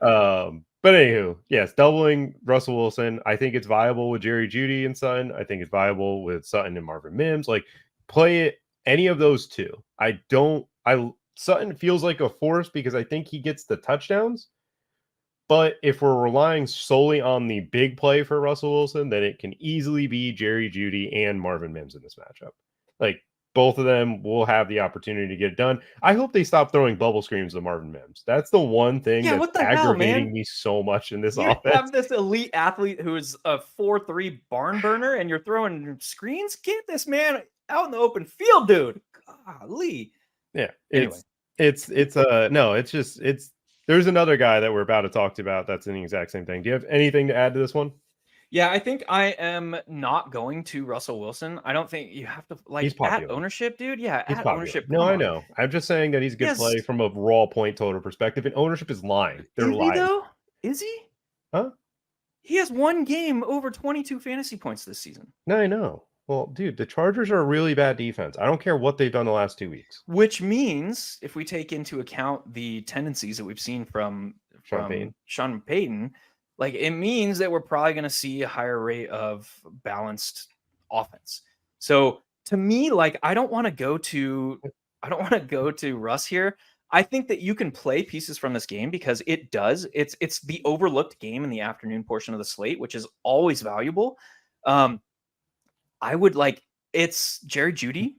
But anywho, yes, doubling Russell Wilson. I think it's viable with Jerry Jeudy and Sutton. I think it's viable with Sutton and Marvin Mims. Like, play it any of those two. Sutton feels like a force because I think he gets the touchdowns. But if we're relying solely on the big play for Russell Wilson, then it can easily be Jerry Jeudy and Marvin Mims in this matchup. Like, both of them will have the opportunity to get it done. I hope they stop throwing bubble screens to Marvin Mims. That's the one thing that's what the aggravating hell, man? me so much in this You offense. have this elite athlete who is a 4-3 barn burner, and you're throwing screens. Get this man out in the open field, dude. Golly. Yeah. Anyway. It's there's another guy that we're about to talk about that's in the exact same thing. Do you have anything to add to this one? Yeah, I think I am not going to Russell Wilson. I don't think you have to He's at popular. ownership, dude. Yeah, He's at popular. ownership. No, I know. I'm just saying that he's a good play from a raw point total perspective, and ownership is lying. They're lying. Is he though? Is he? Huh? He has one game over 22 fantasy points this season. No, I know. Well, dude, the Chargers are a really bad defense. I don't care what they've done the last 2 weeks. Which means, if we take into account the tendencies that we've seen from Sean Payton, like, it means that we're probably going to see a higher rate of balanced offense. So to me, like, I don't want to go to Russ here. I think that you can play pieces from this game because it's the overlooked game in the afternoon portion of the slate, which is always valuable. I would it's Jerry Jeudy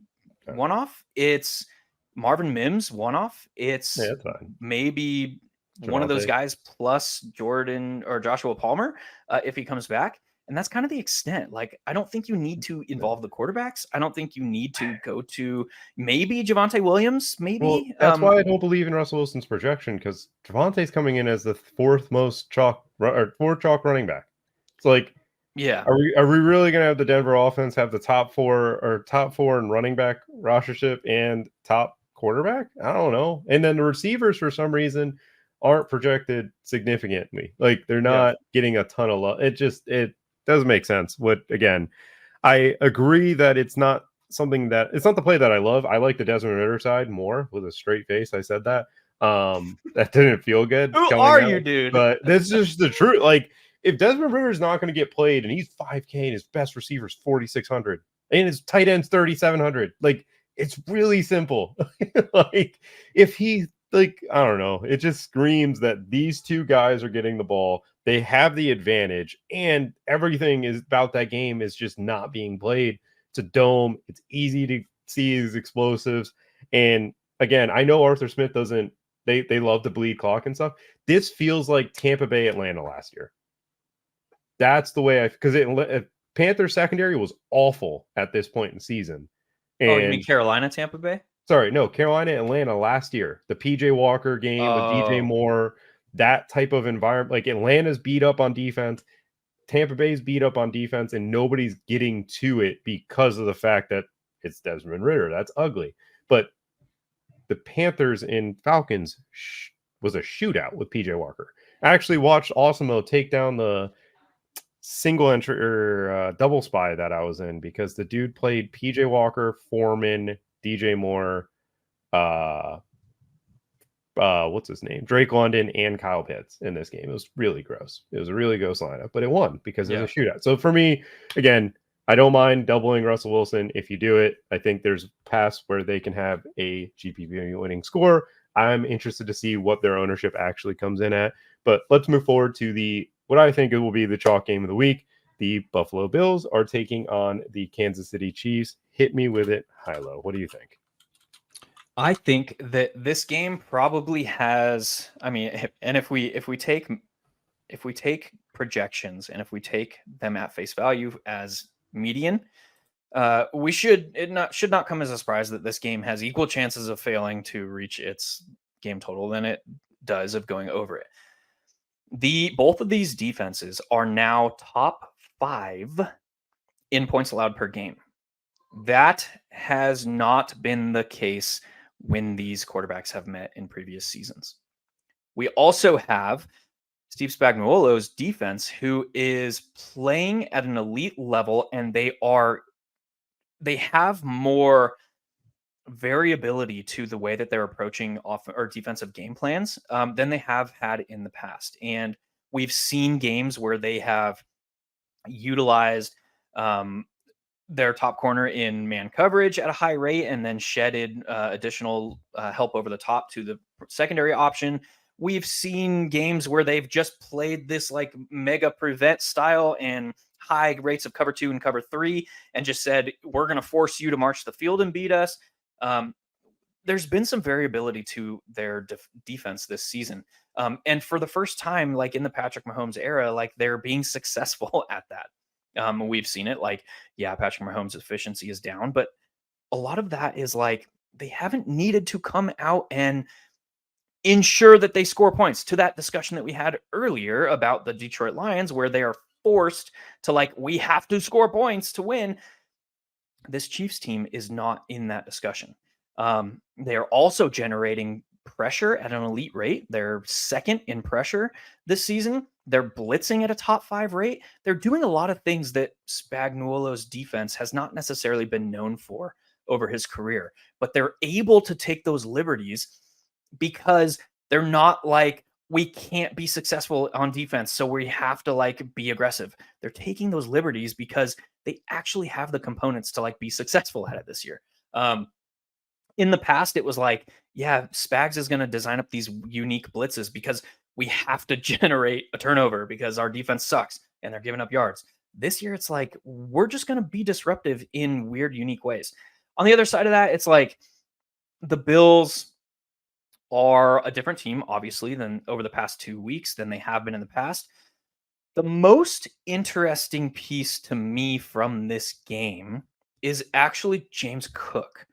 one-off. It's Marvin Mims one-off. It's maybe one of those guys plus Jordan or Joshua Palmer if he comes back. And that's kind of the extent. Like, I don't think you need to involve the quarterbacks. I don't think you need to go to maybe Javonte Williams. Maybe well, that's why I don't believe in Russell Wilson's projection, because Javonte's coming in as the fourth chalk running back. It's like, yeah, are we really gonna have the Denver offense have the top four in running back rostership and top quarterback? I don't know. And then the receivers for some reason aren't projected significantly. Like, they're not getting a ton of love. It doesn't make sense. Again, I agree that it's not the play that I love. I like the Desmond Ritter side more with a straight face. I said that. That didn't feel good. Who are you, dude? But this is just the truth. Like, if Desmond Ritter is not going to get played and he's 5K and his best receiver is 4,600 and his tight end's 3,700, like, it's really simple. Like, if he, I don't know, it just screams that these two guys are getting the ball. They have the advantage, and everything is about that game is just not being played. It's a dome. It's easy to see his explosives. And again, I know Arthur Smith doesn't, they love to bleed clock and stuff. This feels like Tampa Bay, Atlanta last year. That's the way because Panthers secondary was awful at this point in the season. And, you mean Carolina, Tampa Bay? Sorry, no, Carolina, Atlanta last year. The PJ Walker game with DJ Moore, that type of environment. Like, Atlanta's beat up on defense, Tampa Bay's beat up on defense, and nobody's getting to it because of the fact that it's Desmond Ritter. That's ugly. But the Panthers and Falcons was a shootout with PJ Walker. I actually watched Awesemo take down the single entry or double spy that I was in because the dude played PJ Walker, Foreman, DJ Moore, what's his name? Drake London and Kyle Pitts in this game. It was really gross. It was a really gross lineup, but it won because it was a shootout. So for me, again, I don't mind doubling Russell Wilson if you do it. I think there's paths where they can have a GPP winning score. I'm interested to see what their ownership actually comes in at. But let's move forward to what I think it will be the chalk game of the week. The Buffalo Bills are taking on the Kansas City Chiefs. Hit me with it, high-low. What do you think? I think that this game probably has. I mean, and if we take projections and if we take them at face value as median, we should not come as a surprise that this game has equal chances of failing to reach its game total than it does of going over it. Both of these defenses are now top 5 in points allowed per game. That has not been the case when these quarterbacks have met in previous seasons. We also have Steve Spagnuolo's defense, who is playing at an elite level, and they have more variability to the way that they're approaching or defensive game plans than they have had in the past. And we've seen games where they have utilized their top corner in man coverage at a high rate and then shedded additional help over the top to the secondary option. We've seen games where they've just played this like mega prevent style and high rates of cover 2 and cover 3 and just said, we're going to force you to march the field and beat us. There's been some variability to their defense this season. And for the first time, like in the Patrick Mahomes era, like they're being successful at that. We've seen it like, yeah, Patrick Mahomes' efficiency is down, but a lot of that is like they haven't needed to come out and ensure that they score points, to that discussion that we had earlier about the Detroit Lions, where they are forced to like, we have to score points to win. This Chiefs team is not in that discussion. They are also generating pressure at an elite rate. They're second in pressure this season. They're blitzing at a top 5 rate. They're doing a lot of things that Spagnuolo's defense has not necessarily been known for over his career, but they're able to take those liberties because they're not like, we can't be successful on defense, so we have to like be aggressive. They're taking those liberties because they actually have the components to like be successful at it this year. In the past, it was like, yeah, Spags is going to design up these unique blitzes because we have to generate a turnover because our defense sucks and they're giving up yards. This year, it's like, we're just going to be disruptive in weird, unique ways. On the other side of that, it's like the Bills are a different team, obviously, than over the past 2 weeks than they have been in the past. The most interesting piece to me from this game is actually James Cook.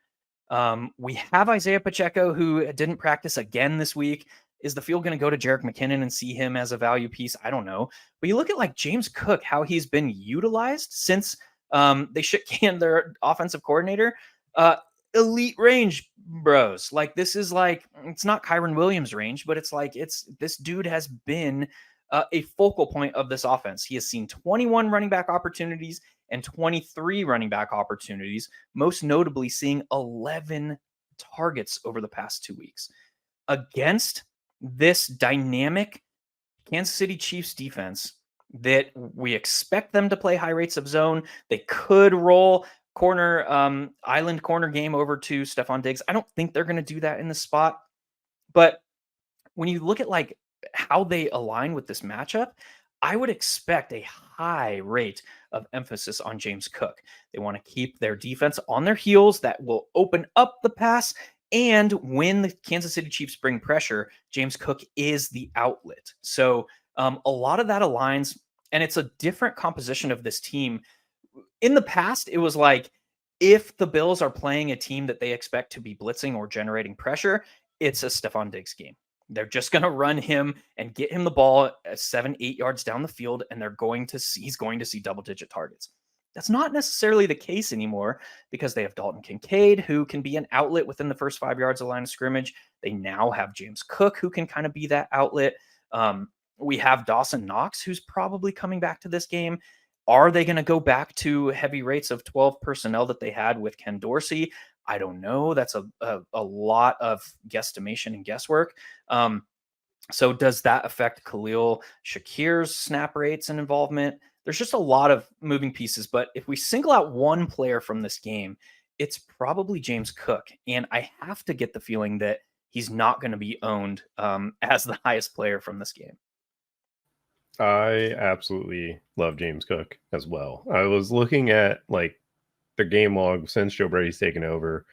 We have Isaiah Pacheco, who didn't practice again this week. Is the field going to go to Jerick McKinnon and see him as a value piece? I don't know. But you look at like James Cook, how he's been utilized since they shit-canned their offensive coordinator. Elite range, bros. Like this is like, it's not Kyron Williams range, but it's like, this dude has been a focal point of this offense. He has seen 21 running back opportunities and 23 running back opportunities, most notably seeing 11 targets over the past 2 weeks. Against this dynamic Kansas City Chiefs defense that we expect them to play high rates of zone, they could roll corner, island corner game over to Stephon Diggs. I don't think they're going to do that in the spot. But when you look at like how they align with this matchup, I would expect a high rate of emphasis on James Cook. They want to keep their defense on their heels. That will open up the pass. And when the Kansas City Chiefs bring pressure, James Cook is the outlet. So a lot of that aligns, and it's a different composition of this team. In the past, it was like, if the Bills are playing a team that they expect to be blitzing or generating pressure, it's a Stephon Diggs game. They're just going to run him and get him the ball at 7-8 yards down the field, and he's going to see double-digit targets. That's not necessarily the case anymore because they have Dalton Kincaid, who can be an outlet within the first 5 yards of line of scrimmage. They now have James Cook, who can kind of be that outlet. We have Dawson Knox, who's probably coming back to this game. Are they going to go back to heavy rates of 12 personnel that they had with Ken Dorsey? I don't know. That's a lot of guesstimation and guesswork. So does that affect Khalil Shakir's snap rates and involvement? There's just a lot of moving pieces. But if we single out one player from this game, it's probably James Cook. And I have to get the feeling that he's not going to be owned as the highest player from this game. I absolutely love James Cook as well. I was looking at like the game log since Joe Brady's taken over.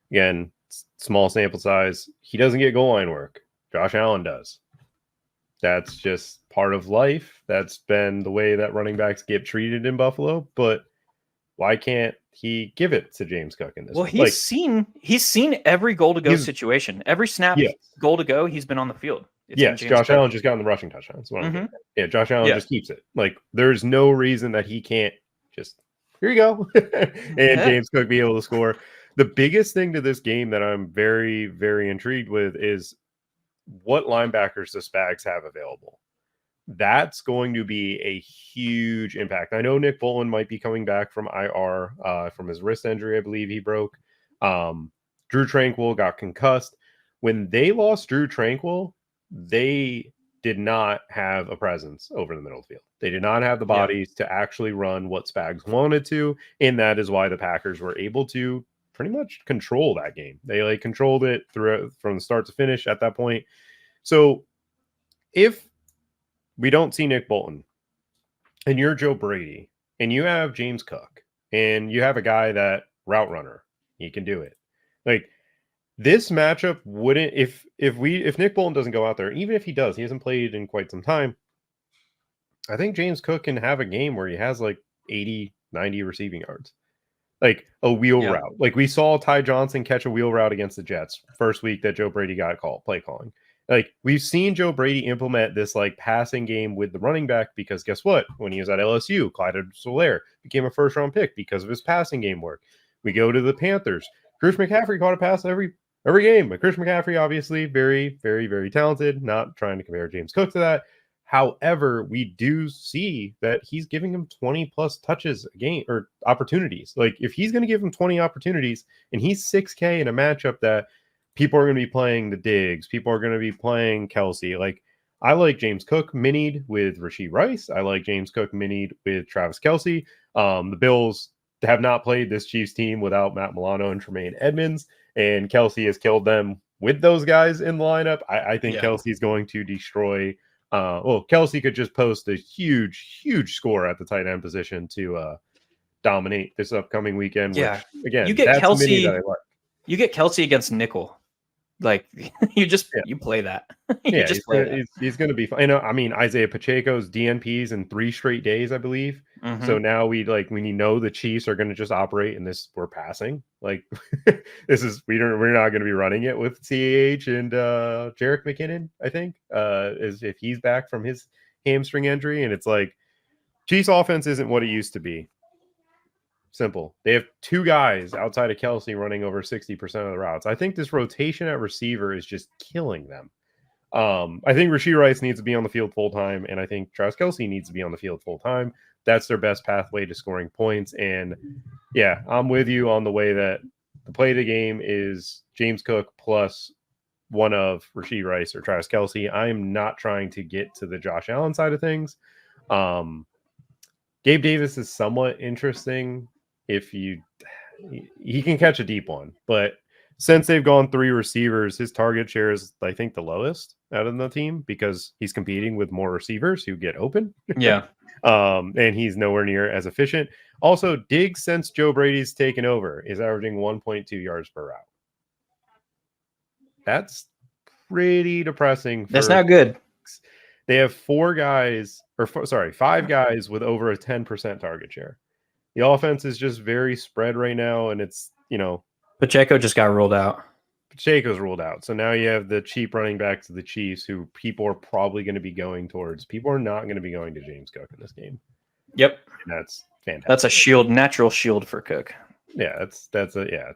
Again, small sample size. He doesn't get goal line work. Josh Allen does. That's just part of life. That's been the way that running backs get treated in Buffalo. But why can't he give it to James Cook in this? Well, he's seen every goal to go situation. Every snap, goal to go, he's been on the field. Yes, Josh Allen just got in the rushing touchdowns. Yeah, Josh Allen just keeps it. Like, there's no reason that he can't just here you go. And James Cook be able to score. The biggest thing to this game that I'm very, very intrigued with is what linebackers the Spags have available. That's going to be a huge impact. I know Nick Bolton might be coming back from IR from his wrist injury, I believe he broke. Drew Tranquil got concussed. When they lost Drew Tranquil, they did not have a presence over the middle of the field. They did not have the bodies to actually run what Spags wanted to, and that is why the Packers were able to pretty much control that game. They controlled it through from the start to finish at that point. So if we don't see Nick Bolton and you're Joe Brady and you have James Cook and you have a guy that route runner, he can do it. Like this matchup wouldn't if Nick Bolton doesn't go out there, even if he does, he hasn't played in quite some time. I think James Cook can have a game where he has like 80, 90 receiving yards. Like a wheel route. Like we saw Ty Johnson catch a wheel route against the Jets first week that Joe Brady got play calling. Like we've seen Joe Brady implement this like passing game with the running back because guess what? When he was at LSU, Clyde Edwards-Helaire became a first round pick because of his passing game work. We go to the Panthers. Christian McCaffrey caught a pass every game, but Christian McCaffrey obviously very, very, very talented. Not trying to compare James Cook to that. However, we do see that he's giving him 20 plus touches a game or opportunities. Like if he's going to give him 20 opportunities and he's 6K in a matchup that people are going to be playing the Diggs, people are going to be playing Kelsey. Like I like James Cook minied with Rashee Rice. I like James Cook minied with Travis Kelsey. The Bills have not played this Chiefs team without Matt Milano and Tremaine Edmonds, and Kelsey has killed them with those guys in the lineup. I think Kelsey's going to destroy. Kelsey could just post a huge, huge score at the tight end position to dominate this upcoming weekend. Yeah, which, again, you get that's Kelsey. That I like. You get Kelsey against nickel, like you play that. He's going to be fine. I mean, Isaiah Pacheco's DNPs in 3 straight days, I believe. Mm-hmm. So now we know the Chiefs are going to just operate in this. We're passing like we're not going to be running it with CAH and Jerick McKinnon. I think is if he's back from his hamstring injury, and it's like Chiefs offense isn't what it used to be. Simple. They have 2 guys outside of Kelsey running over 60% of the routes. I think this rotation at receiver is just killing them. I think Rashee Rice needs to be on the field full time, and I think Travis Kelsey needs to be on the field full time. That's their best pathway to scoring points. And yeah, I'm with you on the way that the play of the game is James Cook plus one of Rashee Rice or Travis Kelsey. I am not trying to get to the Josh Allen side of things. Gabe Davis is somewhat interesting if he can catch a deep one, but since they've gone 3 receivers, his target share is, I think, the lowest out of the team because he's competing with more receivers who get open. Yeah. And he's nowhere near as efficient. Also, Diggs, since Joe Brady's taken over, is averaging 1.2 yards per route. That's pretty depressing. That's not good. They have 5 guys with over a 10% target share. The offense is just very spread right now, and it's, Pacheco just got ruled out. Pacheco's ruled out. So now you have the cheap running backs of the Chiefs who people are probably going to be going towards. People are not going to be going to James Cook in this game. Yep. And that's fantastic. That's a shield, natural shield for Cook. Yeah, it's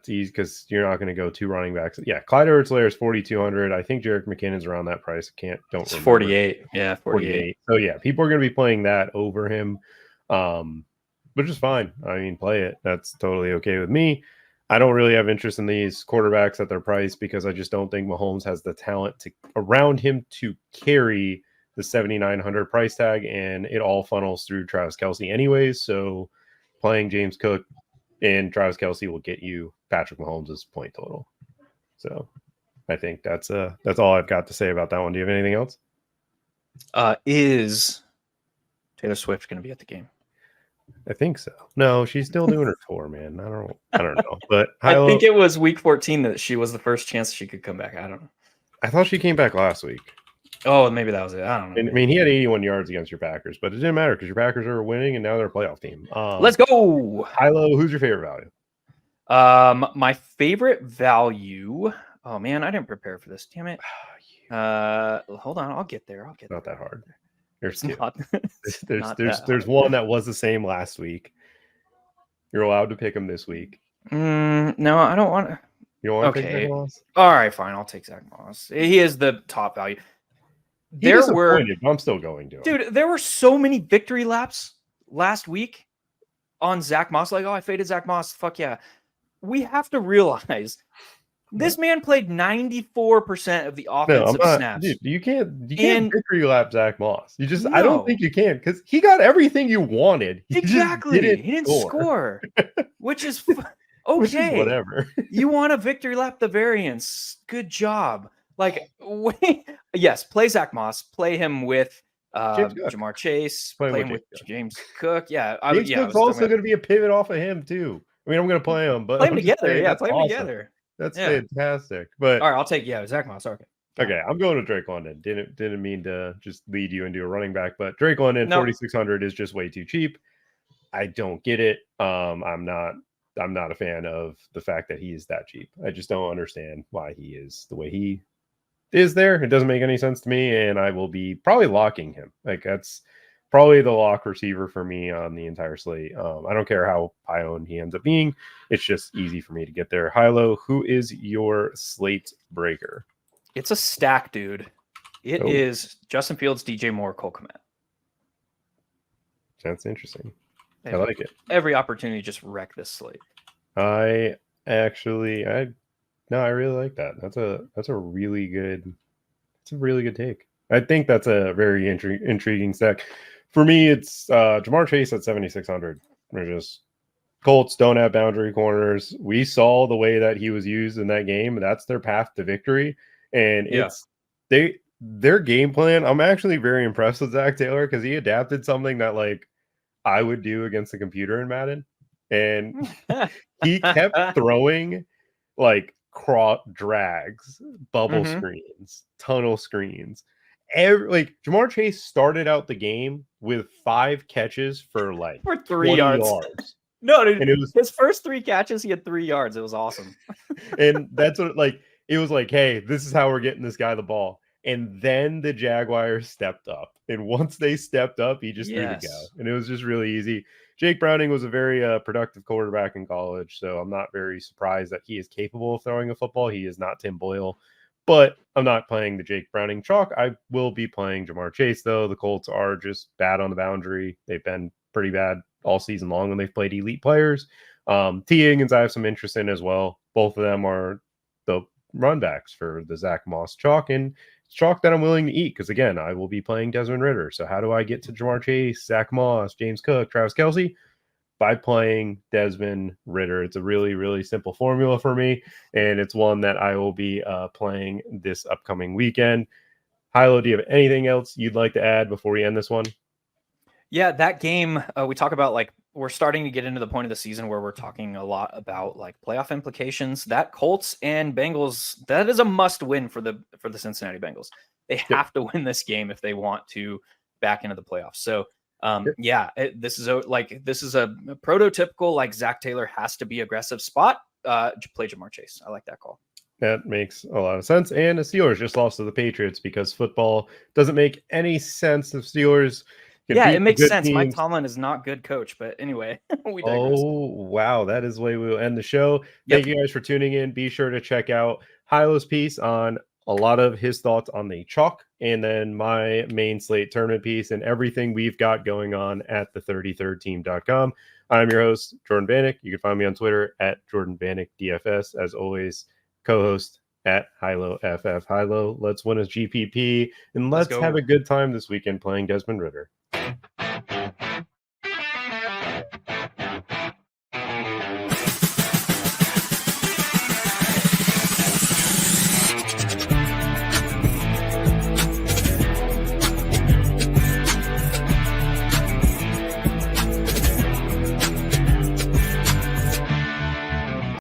easy because you're not going to go 2 running backs. Yeah, Clyde Edwards-Helaire is 4,200. I think Jerick McKinnon's around that price. It's 48. Yeah, 48. So yeah, people are going to be playing that over him, which is fine. I mean, play it. That's totally okay with me. I don't really have interest in these quarterbacks at their price because I just don't think Mahomes has the talent around him to carry the 7,900 price tag, and it all funnels through Travis Kelsey anyways. So playing James Cook and Travis Kelsey will get you Patrick Mahomes' point total. So I think that's all I've got to say about that one. Do you have anything else? Is Taylor Swift going to be at the game? I think so. No, she's still doing her tour, man. I don't know. But I think it was week 14 that she was the first chance she could come back. I don't know. I thought she came back last week. Oh, maybe that was it. I don't know. I mean, he had 81 yards against your Packers, but it didn't matter because your Packers are winning and now they're a playoff team. Let's go. Hilo, who's your favorite value? My favorite value. Oh man, I didn't prepare for this. Damn it. Hold on, I'll get there. Not that hard. There's one that was the same last week. You're allowed to pick him this week. No, I don't want to. You don't want to pick Zach Moss? All right, fine. I'll take Zach Moss. He is the top value. He disappointed, but I'm still going to him. Dude, there were so many victory laps last week on Zach Moss. Like, oh, I faded Zach Moss. Fuck yeah. We have to realize this man played 94% of the offensive snaps. Dude, you can't victory lap Zach Moss. I don't think you can, because he got everything you wanted. He didn't score. Which is okay. Which is whatever. You want to victory lap the variance. Good job. Like, yes, play Zach Moss. Play him with Jamar Chase. Play him with James Cook. Yeah. James Cook's also going to be a pivot off of him, too. I mean, I'm going to play him, but play them together. Yeah, play them together. That's fantastic. But all right, I'll take Zach Moss. Okay, I'm going to Drake London. Didn't mean to just lead you into a running back, but Drake London 4,600 is just way too cheap. I don't get it. I'm not a fan of the fact that he is that cheap. I just don't understand why he is the way he is there. It doesn't make any sense to me, and I will be probably locking him. Like, that's probably the lock receiver for me on the entire slate. I don't care how high owned he ends up being. It's just easy for me to get there. Hilo, who is your slate breaker? It's a stack, dude. It is Justin Fields, DJ Moore, Cole Kmet. That's interesting. I like it. Every opportunity to just wreck this slate. I really like that. That's a really good take. I think that's a very intriguing stack. For me, it's Jamar Chase at 7,600. We're just Colts don't have boundary corners. We saw the way that he was used in that game. That's their path to victory. And it's their game plan. I'm actually very impressed with Zach Taylor because he adapted something that like I would do against the computer in Madden. And he kept throwing like drags, bubble screens, tunnel screens. Jamar Chase started out the game with 5 catches for 3 yards. No, dude, and it was his first 3 catches. He had 3 yards. It was awesome. And that's what it was like. Hey, this is how we're getting this guy the ball. And then the Jaguars stepped up. And once they stepped up, he just threw the go. And it was just really easy. Jake Browning was a very productive quarterback in college, so I'm not very surprised that he is capable of throwing a football. He is not Tim Boyle. But I'm not playing the Jake Browning chalk. I will be playing Jamar Chase, though. The Colts are just bad on the boundary. They've been pretty bad all season long when they've played elite players. T. Higgins, I have some interest in as well. Both of them are the run backs for the Zach Moss chalk, and it's chalk that I'm willing to eat because, again, I will be playing Desmond Ridder. So how do I get to Jamar Chase, Zach Moss, James Cook, Travis Kelce? By playing Desmond Ridder. It's a really, really simple formula for me, and it's one that I will be playing this upcoming weekend. Hilo, do you have anything else you'd like to add before we end this one? Yeah, that game we talk about, like, we're starting to get into the point of the season where we're talking a lot about like playoff implications. That Colts and Bengals, that is a must win for the Cincinnati Bengals. They have to win this game if they want to back into the playoffs. So this is a prototypical like Zach Taylor has to be aggressive spot. Play Jamar Chase. I like that call. That makes a lot of sense. And the Steelers just lost to the Patriots because football doesn't make any sense. If Steelers it makes sense. Teams. Mike Tomlin is not good coach, but anyway, we digress. Oh wow, that is the way we will end the show. Thank you guys for tuning in. Be sure to check out Hilo's piece on a lot of his thoughts on the chalk, and then my main slate tournament piece and everything we've got going on at the 33rdteam.com. I'm your host, Jordan Vanek. You can find me on Twitter at Jordan Vanek DFS. As always, co-host at Hilo FF. Hilo, let's win a GPP, and let's have a good time this weekend playing Desmond Ridder.